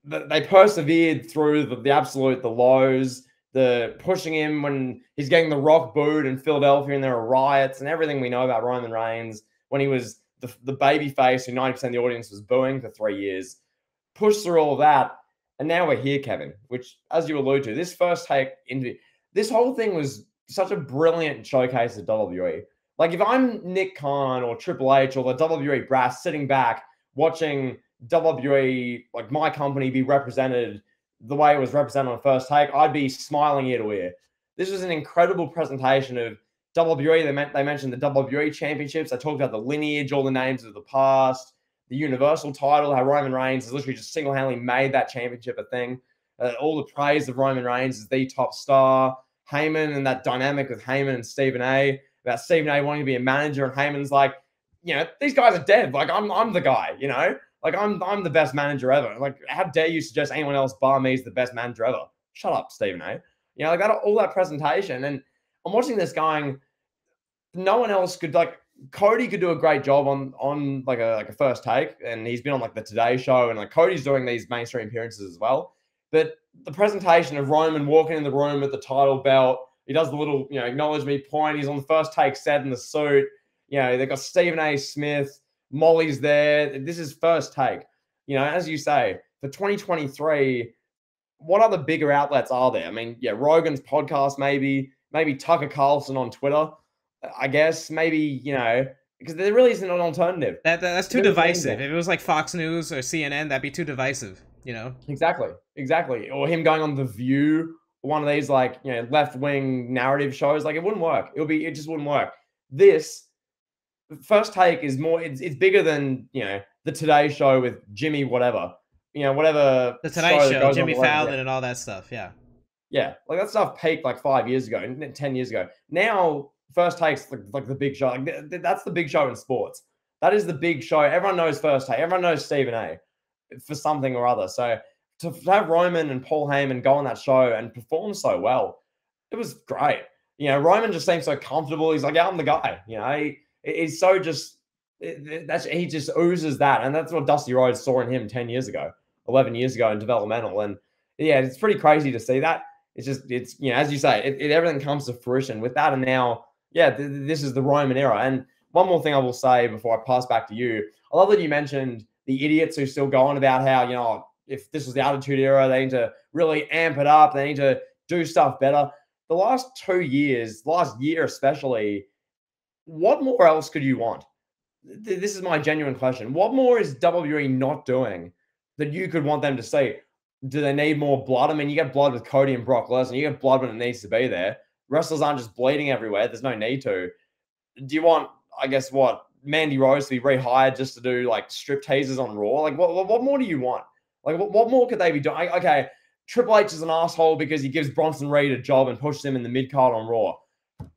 they persevered through the lows, the pushing him when he's getting the Rock booed in Philadelphia and there are riots and everything we know about Roman Reigns when he was the baby face who 90% of the audience was booing for 3 years. Pushed through all of that. And now we're here, Kevin, which, as you allude to, this first take interview, this whole thing was such a brilliant showcase of WWE. Like, if I'm Nick Khan or Triple H or the WWE brass sitting back watching WWE, like my company, be represented the way it was represented on First Take, I'd be smiling ear to ear. This was an incredible presentation of WWE. They mentioned the WWE championships. They talked about the lineage, all the names of the past, the Universal title, how Roman Reigns has literally just single-handedly made that championship a thing. All the praise of Roman Reigns as the top star. Heyman and that dynamic with Heyman and Stephen A. About Stephen A. wanting to be a manager, and Heyman's like, you know, these guys are dead. Like, I'm the guy, you know? Like, I'm the best manager ever. Like, how dare you suggest anyone else bar me is the best manager ever? Shut up, Stephen A. You know, like that, all that presentation. And I'm watching this going, no one else could, like, Cody could do a great job on like a First Take, and he's been on like the Today Show, and like Cody's doing these mainstream appearances as well. But the presentation of Roman walking in the room with the title belt, he does the little, you know, acknowledge me point. He's on the First Take set in the suit. You know, they've got Stephen A. Smith, Molly's there. This is First Take. You know, as you say, for 2023, what other bigger outlets are there? I mean, yeah, Rogan's podcast, maybe Tucker Carlson on Twitter. I guess maybe, you know, because there really isn't an alternative. That's too divisive. If it was like Fox News or CNN, that'd be too divisive, you know? Exactly. Or him going on The View, one of these, like, you know, left-wing narrative shows. Like, it wouldn't work. It just wouldn't work. This First Take is more, it's bigger than, you know, the Today Show with Jimmy whatever. You know, whatever. The Tonight Show, Jimmy Fallon and all that stuff, yeah. Yeah, like that stuff peaked like 5 years ago, 10 years ago. Now, First Take's like the big show. Like, that's the big show in sports. That is the big show. Everyone knows First Take. Everyone knows Stephen A. for something or other. So to have Roman and Paul Heyman go on that show and perform so well, it was great. You know, Roman just seems so comfortable. He's like, yeah, I'm the guy. You know, he's so just, he just oozes that. And that's what Dusty Rhodes saw in him 10 years ago, 11 years ago in developmental. And yeah, it's pretty crazy to see that. It's as you say, everything comes to fruition with that, and now, yeah, this is the Roman era. And one more thing I will say before I pass back to you, I love that you mentioned the idiots who still go on about how if this was the Attitude Era, they need to really amp it up, they need to do stuff better. The last 2 years, last year especially, what more else could you want? This is my genuine question. What more is WWE not doing that you could want them to see? Do they need more blood? I mean, you get blood with Cody and Brock Lesnar. You get blood when it needs to be there. Wrestlers aren't just bleeding everywhere. There's no need to. Do you want, I guess, Mandy Rose to be rehired just to do like strip teasers on Raw? Like, what more do you want? Like, what more could they be doing? Okay, Triple H is an asshole because he gives Bronson Reed a job and pushes him in the mid card on Raw.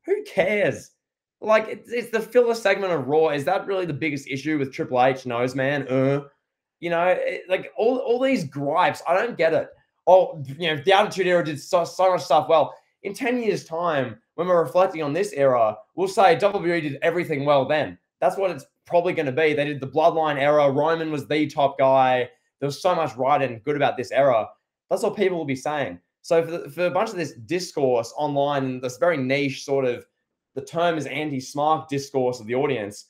Who cares? Like, it's the filler segment of Raw. Is that really the biggest issue with Triple H? Knows, man. Like all these gripes, I don't get it. Oh, the Attitude Era did so much stuff well. In 10 years' time, when we're reflecting on this era, we'll say WWE did everything well then. That's what it's probably going to be. They did the Bloodline era. Roman was the top guy. There was so much right and good about this era. That's what people will be saying. So for a bunch of this discourse online and this very niche sort of, the term is anti-smart discourse of the audience,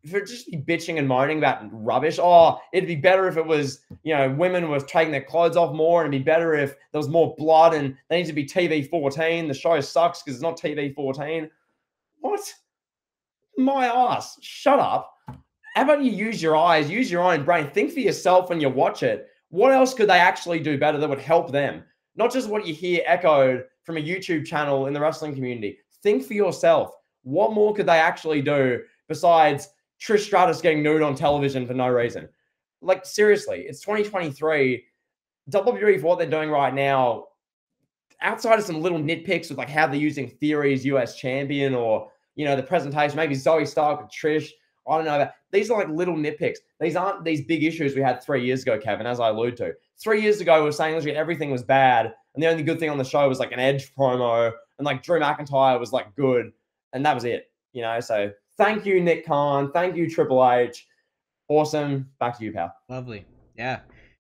if it just be bitching and moaning about rubbish, it'd be better if it was, women were taking their clothes off more, and it'd be better if there was more blood, and they need to be TV 14. The show sucks because it's not TV 14. What? My ass. Shut up. How about you use your eyes, use your own brain, think for yourself when you watch it. What else could they actually do better that would help them? Not just what you hear echoed from a YouTube channel in the wrestling community. Think for yourself. What more could they actually do besides Trish Stratus getting nude on television for no reason? Like, seriously, it's 2023. WWE, for what they're doing right now, outside of some little nitpicks with like how they're using Theory's US champion, or, the presentation, maybe Zoe Stark with Trish, I don't know. These are like little nitpicks. These aren't these big issues we had 3 years ago, Kevin, as I allude to. 3 years ago, we were saying literally everything was bad, and the only good thing on the show was like an Edge promo, and like Drew McIntyre was like good, and that was it. So thank you, Nick Khan. Thank you, Triple H. Awesome. Back to you, pal. Lovely. Yeah.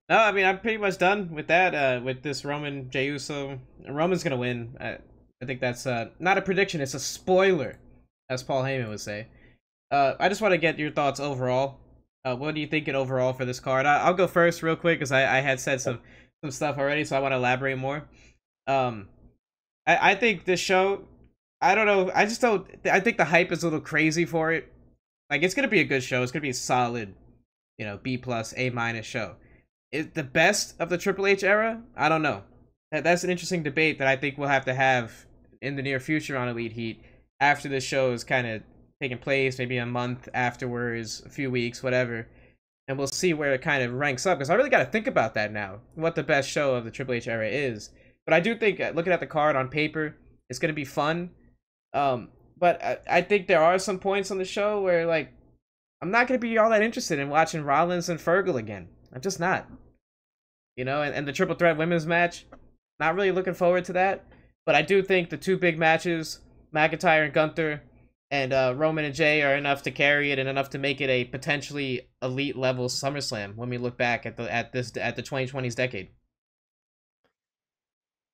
No, I mean, I'm pretty much done with that, with this Roman Jey Uso. Roman's going to win. I think that's not a prediction. It's a spoiler, as Paul Heyman would say. I just want to get your thoughts overall. What are you thinking overall for this card? I'll go first real quick because I had said some stuff already, so I want to elaborate more. I think this show, I don't know. I think the hype is a little crazy for it. Like, it's going to be a good show. It's going to be a solid, B+, A- show. Is the best of the Triple H era? I don't know. That's an interesting debate that I think we'll have to have in the near future on Elite Heat after this show is kind of taking place, maybe a month afterwards, a few weeks, whatever. And we'll see where it kind of ranks up, because I really got to think about that now, what the best show of the Triple H era is. But I do think, looking at the card on paper, it's going to be fun. But I think there are some points on the show where, like, I'm not going to be all that interested in watching Rollins and Fergal again. I'm just not. And the Triple Threat women's match, not really looking forward to that. But I do think the two big matches, McIntyre and Gunther, and Roman and Jey, are enough to carry it and enough to make it a potentially elite level SummerSlam when we look back at the 2020s decade.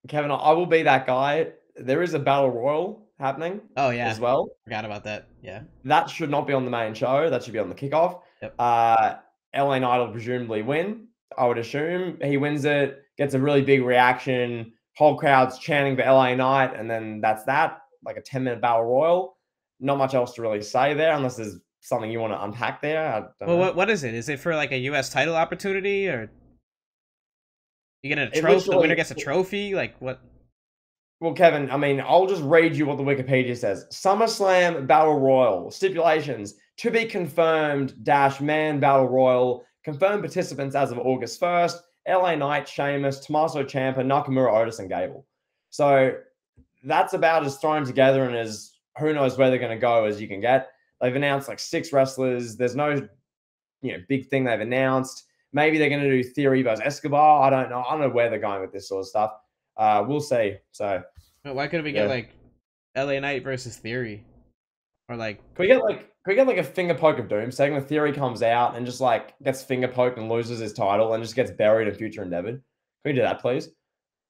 Kevin, I will be that guy. There is a battle royal happening. Oh yeah, as well. Forgot about that. Yeah, that should not be on the main show. That should be on the kickoff. Yep. LA Knight will presumably win. I would assume he wins it, gets a really big reaction. Whole crowd's chanting for LA Knight, and then that's that. Like a 10-minute battle royal. Not much else to really say there, unless there's something you want to unpack there. Well, what is it? Is it for like a U.S. title opportunity, or you get a trophy? The winner gets a trophy? Like what? Well, Kevin, I mean, I'll just read you what the Wikipedia says. SummerSlam Battle Royal. Stipulations. To be confirmed, man Battle Royal. Confirmed participants as of August 1st. LA Knight, Sheamus, Tommaso Ciampa, Nakamura, Otis, and Gable. So that's about as thrown together and as who knows where they're going to go as you can get. They've announced like 6 wrestlers. There's no, big thing they've announced. Maybe they're going to do Theory versus Escobar. I don't know. I don't know where they're going with this sort of stuff. We'll see. So why couldn't we get like LA Knight versus Theory, or like can we get like a finger poke of doom segment? Theory comes out and just like gets finger poked and loses his title and just gets buried in future endeavored. Can we do that, please?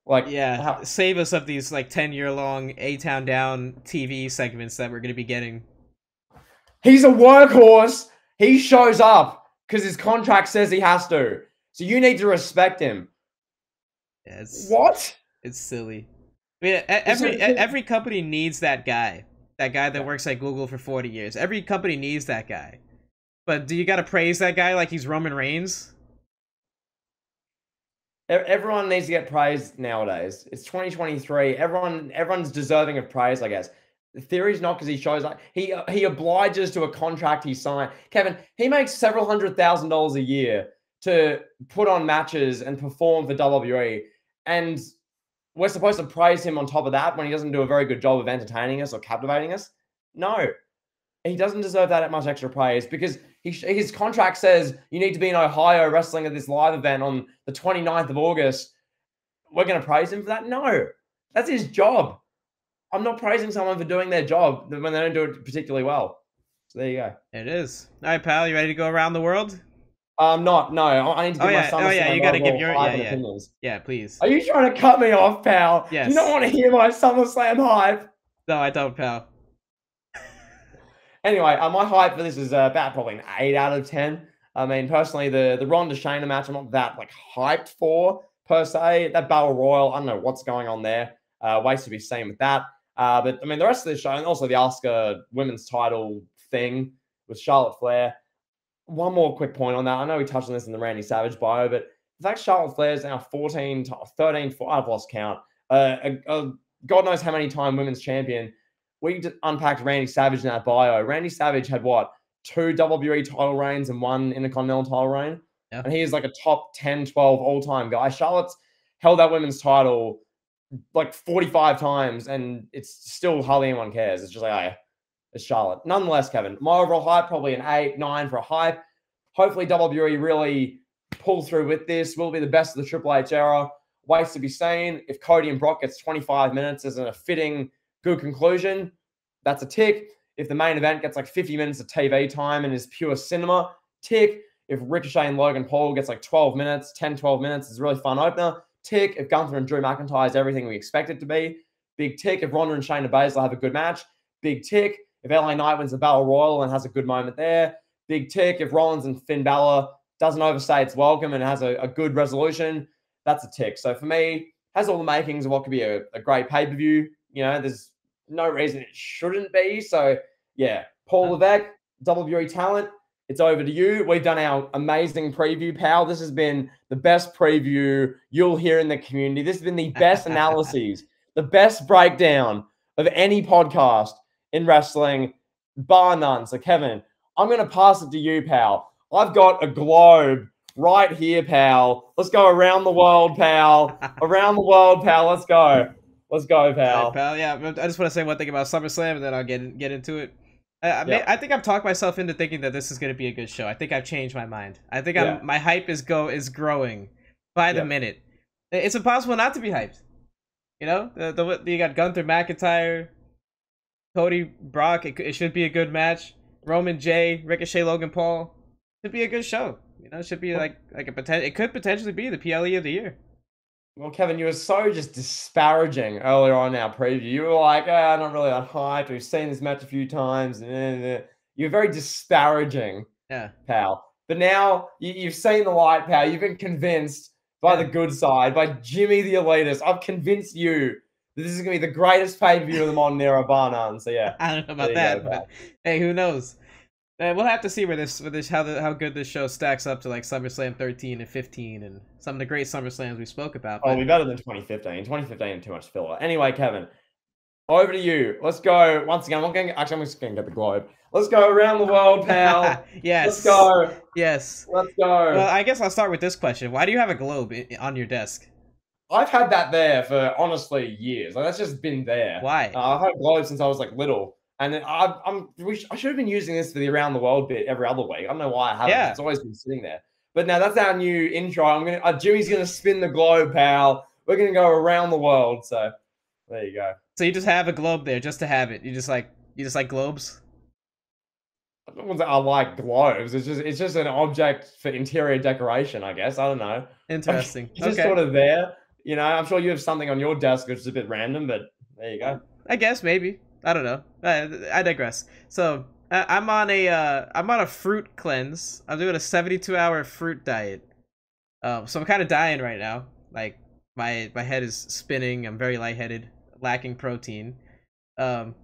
Like, Yeah, how save us of these like 10-year long A-Town Down TV segments that we're gonna be getting. he's a workhorse. He shows up because his contract says he has to. So you need to respect him. Yeah, What? it's silly. Yeah, So, every company needs that guy. That guy that works at Google for 40 years. Every company needs that guy. But do you gotta praise that guy like he's Roman Reigns? everyone needs to get praised nowadays. It's 2023. Everyone's deserving of praise, I guess. The theory's not because he shows up. He obliges to a contract he signed. Kevin, he makes several $100,000 a year to put on matches and perform for WWE, and we're supposed to praise him on top of that when he doesn't do a very good job of entertaining us or captivating us. No, he doesn't deserve that much extra praise because his contract says you need to be in Ohio wrestling at this live event on the 29th of August. We're going to praise him for that? No, that's his job. I'm not praising someone for doing their job when they don't do it particularly well. So there you go. It is. All right, pal, you ready to go around the world? Not. No, I need to give my SummerSlam. Oh yeah, you got to give your opinions. Yeah, please. Are you trying to cut me off, pal? Yes. Do you not want to hear my SummerSlam hype? No, I don't, pal. Anyway, my hype for this is about probably an 8 out of 10. I mean, personally, the Ronda Shayna match, I'm not that like hyped for per se. That Battle Royal, I don't know what's going on there. Ways to be seen with that. But I mean, the rest of the show, and also the Asuka women's title thing with Charlotte Flair. One more quick point on that. I know we touched on this in the Randy Savage bio, but the fact Charlotte Flair is now 13, I've lost count. God knows how many time women's champion. We unpacked Randy Savage in that bio. Randy Savage had what? 2 WWE title reigns and 1 Intercontinental title reign. Yeah. And he is like a top 10, 12 all-time guy. Charlotte's held that women's title like 45 times, and it's still hardly anyone cares. It's just like, oh, yeah, it's Charlotte. Nonetheless, Kevin, my overall hype, probably an 8, 9 for a hype. Hopefully WWE really pull through with this. Will be the best of the Triple H era. Waits to be seen. If Cody and Brock gets 25 minutes as a fitting, good conclusion, that's a tick. If the main event gets like 50 minutes of TV time and is pure cinema, tick. If Ricochet and Logan Paul gets like 12 minutes, 10, 12 minutes, is a really fun opener, tick. If Gunther and Drew McIntyre is everything we expect it to be, big tick. If Ronda and Shayna Baszler have a good match, big tick. If LA Knight wins the Battle Royal and has a good moment there, big tick. If Rollins and Finn Balor doesn't overstay its welcome and has a good resolution, that's a tick. So for me, has all the makings of what could be a great pay-per-view. You know, there's no reason it shouldn't be. So yeah, Paul Levesque, WWE talent, it's over to you. We've done our amazing preview, pal. This has been the best preview you'll hear in the community. This has been the best analyses, the best breakdown of any podcast in wrestling, bar none. So Kevin, I'm going to pass it to you, pal. I've got a globe right here, pal. Let's go around the world, pal. Around the world, pal. Let's go. Let's go, pal. Right, pal. Yeah, I just want to say one thing about SummerSlam, and then I'll get into it. I think I've talked myself into thinking that this is going to be a good show. I think I've changed my mind. I think my hype is growing by the minute. It's impossible not to be hyped. You know, you got Gunther McIntyre, Cody Brock. It should be a good match. Roman J, Ricochet, Logan Paul. Should be a good show. You know, it should be like a potential. It could potentially be the PLE of the year. Well, Kevin, you were so just disparaging earlier on in our preview. You were like, not really that hyped. We've seen this match a few times. You're very disparaging, pal. But now you've seen the light, pal. You've been convinced by the good side, by Jimmy the Elitist. I've convinced you that this is going to be the greatest pay-per-view of the modern era, bar none. So, yeah. I don't know about that, but hey, who knows? We'll have to see how good this show stacks up to like SummerSlam 13 and 15 and some of the great SummerSlams we spoke about. Oh, it'll be better than 2015. 2015 too much filler. Anyway, Kevin, over to you. Let's go. Once again, I'm just going to get the globe. Let's go around the world, pal. Yes. Let's go. Yes. Let's go. Well, I guess I'll start with this question. Why do you have a globe on your desk? I've had that there for, honestly, years. Like, that's just been there. Why? I've had a globe since I was like little. And I should have been using this for the around the world bit every other week. I don't know why I haven't. Yeah. It's always been sitting there. But now that's our new intro. Jimmy's gonna spin the globe, pal. We're gonna go around the world. So there you go. So you just have a globe there just to have it. You just like globes? I don't want to say I like globes. It's just an object for interior decoration, I guess. I don't know. Like, Interesting. it's just Okay. sort of there. I'm sure you have something on your desk which is a bit random, but there you go. I guess maybe. I don't know. I digress. So I'm on a fruit cleanse. I'm doing a 72-hour fruit diet. So I'm kind of dying right now. Like my head is spinning. I'm very lightheaded, lacking protein. Um,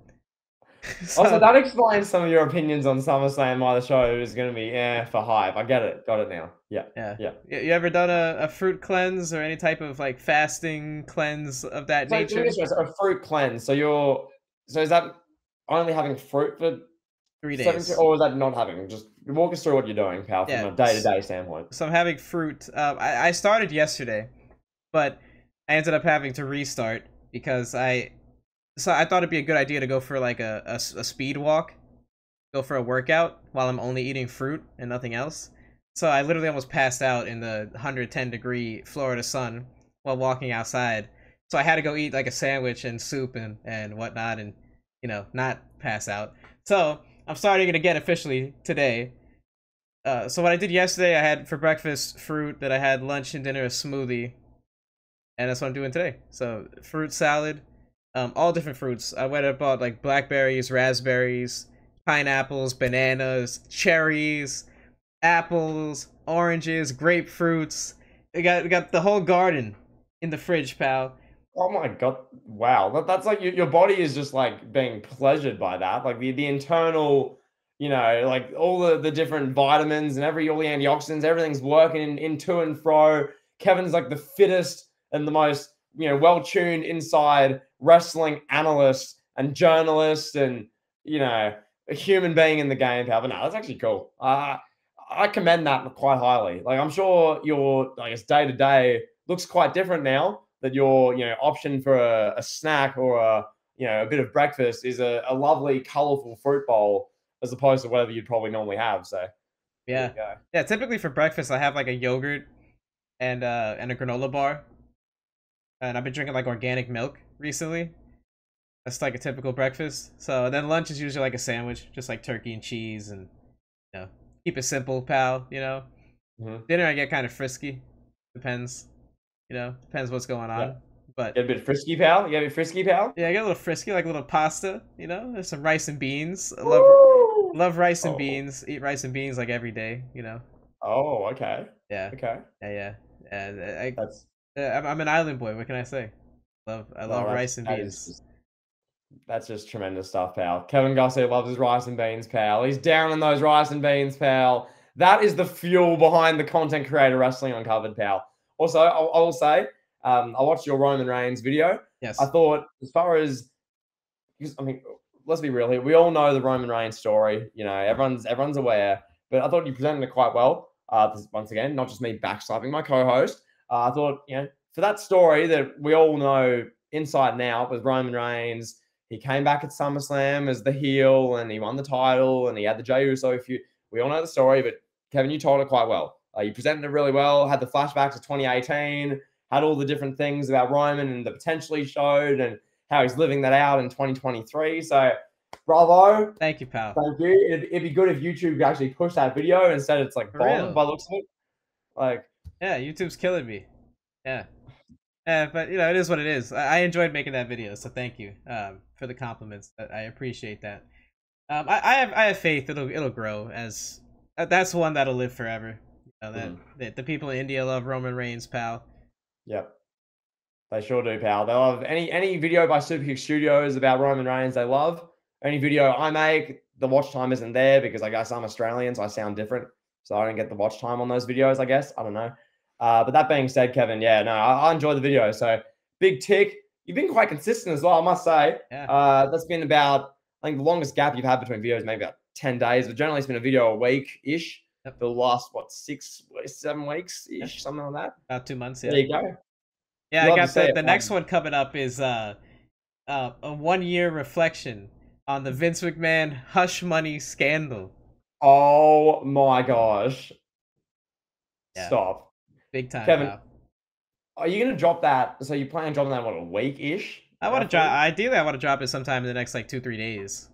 Also, so that explains some of your opinions on SummerSlam. Why the show is going to be for hype. I get it. Got it now. Yeah. yeah. Yeah. You ever done a fruit cleanse or any type of like fasting cleanse of that So let me nature? just a fruit cleanse. So is that only having fruit for 70, 3 days. or is that not having? Just walk us through what you're doing, pal, from Yeah. a day-to-day standpoint. So I'm having fruit. I started yesterday, but I ended up having to restart because I thought it'd be a good idea to go for like a speed walk, go for a workout while I'm only eating fruit and nothing else. So I literally almost passed out in the 110-degree Florida sun while walking outside. So I had to go eat like a sandwich and soup and whatnot, and not pass out. So I'm starting it again officially today. So what I did yesterday, I had for breakfast fruit. That I had lunch and dinner a smoothie, and that's what I'm doing today. So fruit salad, all different fruits. I went and bought like blackberries, raspberries, pineapples, bananas, cherries, apples, oranges, grapefruits. We got the whole garden in the fridge, pal. Oh my God. Wow. That's like your body is just like being pleasured by that. Like the internal, like all the different vitamins and all the antioxidants, everything's working in to and fro. Kevin's like the fittest and the most, well-tuned inside wrestling analyst and journalist and, a human being in the game, pal. But no, that's actually cool. I commend that quite highly. Like I'm sure your, I guess, day to day looks quite different now that your option for a snack or a bit of breakfast is a lovely colorful fruit bowl as opposed to whatever you'd probably normally have. So there Yeah, you go. yeah. Typically for breakfast, I have like a yogurt and a granola bar, and I've been drinking like organic milk recently. That's like a typical breakfast. So then lunch is usually like a sandwich, just like turkey and cheese, and keep it simple, pal. Hmm. Dinner I get kind of frisky. Depends. Depends what's going Yeah, on. But get a bit frisky, pal. You get a bit frisky, pal. yeah, I get a little frisky, like a little pasta. There's some rice and beans. I Woo! love rice and Oh, beans. Eat rice and beans like every day. oh, okay, Yeah, okay. yeah, yeah. And That's I'm an island boy. What can I say? I no, love rice and that is beans. just that's just tremendous stuff, pal. Kevin Garcia loves his rice and beans, pal. He's down in those rice and beans, pal. That is the fuel behind the content creator wrestling uncovered, pal. Also, I will say, I watched your Roman Reigns video. I Yes. thought, as far as, because I mean, let's be real here. We all know the Roman Reigns story. Everyone's aware. But I thought you presented it quite well. Once again, not just me backslapping my co-host. I thought, for that story that we all know inside and out with Roman Reigns, he came back at SummerSlam as the heel and he won the title and he had the Jey Uso feud. We all know the story, but Kevin, you told it quite well. You presented it really well, had the flashbacks of 2018, had all the different things about Roman and the potential he showed and how he's living that out in 2023. So, bravo. Thank you, pal. Thank you. It'd be good if YouTube could actually push that video instead it's like For bottom real. by the looks of it. Like, Yeah, YouTube's killing me. Yeah. Yeah, but it is what it is. I enjoyed making that video, so thank you for the compliments. I appreciate that. I have faith it'll grow as that's one that'll live forever. That the people in India love Roman Reigns, pal. yep. They sure do, pal. They love any video by Superkick Studios about Roman Reigns. They love any video I make. The watch time isn't there because I guess I'm Australian, so I sound different. So I don't get the watch time on those videos. I guess I don't know. But that being said, Kevin, yeah, no, I enjoy the video. So big tick. You've been quite consistent as well, I must say. Yeah. That's been about, I think the longest gap you've had between videos, maybe about 10 days, but generally it's been a video a week ish. Yep. The last 7 weeks ish, Yep. something like that. About 2 months. Yeah. There you go. Yeah, I Love to got see it. the next one coming up is a 1 year reflection on the Vince McMahon hush money scandal. Oh my gosh. Yeah. Stop. Big time, Kevin, pal. are you going to drop that? So you plan on dropping that, what, a week-ish? I want to Roughly? drop. Ideally, I want to drop it sometime in the next like 2-3 days.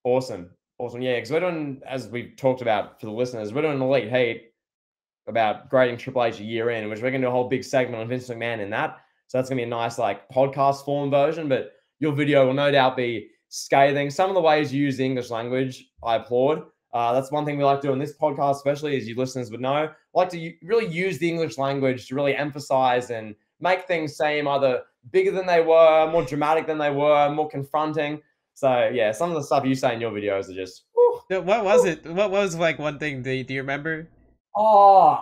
Awesome. Awesome. Yeah, because we're doing, as we've talked about for the listeners, we're doing an Elite Heat about grading Triple H a year in, which we're going to do a whole big segment on Vince McMahon in that. So that's going to be a nice like podcast form version, but your video will no doubt be scathing. Some of the ways you use the English language, I applaud. That's one thing we like to do on this podcast, especially as you listeners would know. I like to really use the English language to really emphasize and make things seem either bigger than they were, more dramatic than they were, more confronting. So yeah, some of the stuff you say in your videos are just. Whew, What was it? What was like one thing? Do you remember? Oh,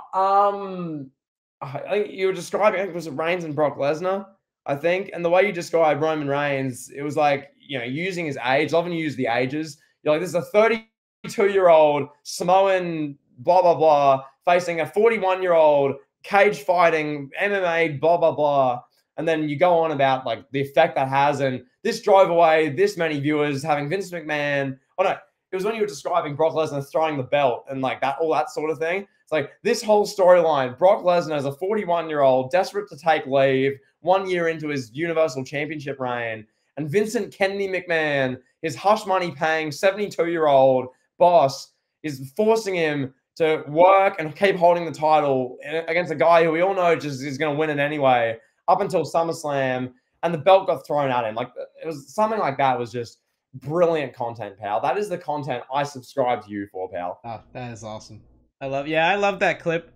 I think you were describing, I think it was Reigns and Brock Lesnar, I think. And the way you described Roman Reigns, it was like, using his age, often you use the ages. You're like, this is a 32-year-old Samoan, blah, blah, blah, facing a 41-year-old cage fighting MMA, blah, blah, blah. And then you go on about like the effect that has. And this drove away this many viewers, having Vince McMahon. Oh, no. It was when you were describing Brock Lesnar throwing the belt and like that, all that sort of thing. It's like this whole storyline, Brock Lesnar is a 41-year-old desperate to take leave 1 year into his Universal Championship reign. And Vincent Kennedy McMahon, his hush money paying 72-year-old boss, is forcing him to work and keep holding the title against a guy who we all know just is going to win it anyway, up until SummerSlam, and the belt got thrown at him. Like, it was something like that was just brilliant content, pal. That is the content I subscribe to you for, pal. Oh, that is awesome. I love that clip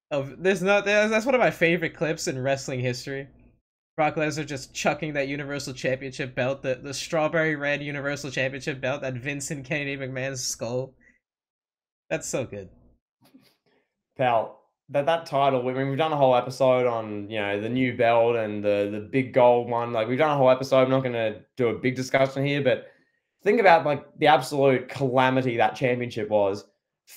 of that's one of my favorite clips in wrestling history. Brock Lesnar just chucking that Universal Championship belt, the strawberry red Universal Championship belt at Vincent Kennedy McMahon's skull. That's so good. Pal, that title, I mean, we've done a whole episode on, the new belt and the big gold one. Like, we've done a whole episode. I'm not going to do a big discussion here, but think about like the absolute calamity that championship was.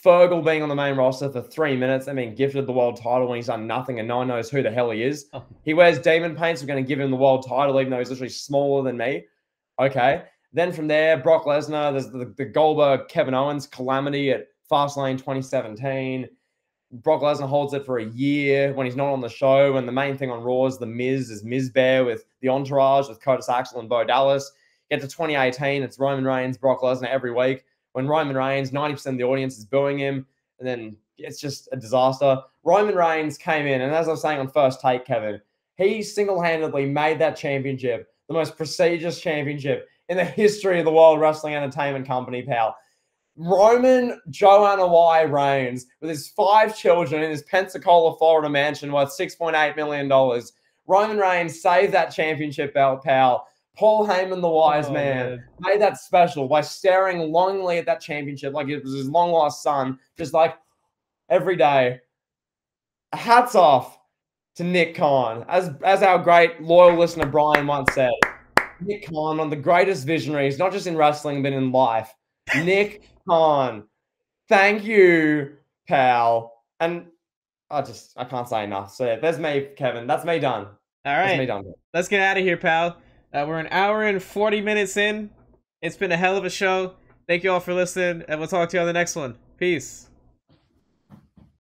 Fergal being on the main roster for 3 minutes and being gifted the world title when he's done nothing and no one knows who the hell he is. Oh. He wears demon paint, so we're going to give him the world title even though he's literally smaller than me. Okay. Then from there, Brock Lesnar, there's the Goldberg Kevin Owens calamity at Fastlane 2017. Brock Lesnar holds it for a year when he's not on the show. And the main thing on Raw is the Miz is Miz Bear with the Entourage with Curtis Axel and Bo Dallas. Get to 2018, it's Roman Reigns, Brock Lesnar every week. When Roman Reigns, 90% of the audience is booing him, and then it's just a disaster. Roman Reigns came in, and as I was saying on First Take, Kevin, he single-handedly made that championship the most prestigious championship in the history of the World Wrestling Entertainment Company, pal. Roman Joanna Y. Reigns, with his 5 children in his Pensacola, Florida mansion worth $6.8 million. Roman Reigns saved that championship belt, pal. Paul Heyman, the wise man, made that special by staring longingly at that championship like it was his long-lost son, just like every day. Hats off to Nick Khan. As our great loyal listener Brian once said, Nick Khan, one of the greatest visionaries, not just in wrestling, but in life. Nick Khan. Thank you, pal. And I can't say enough. So yeah, there's me, Kevin. That's me done. All right. That's me done. Let's get out of here, pal. We're an hour and 40 minutes in. It's been a hell of a show. Thank you all for listening, and we'll talk to you on the next one. Peace.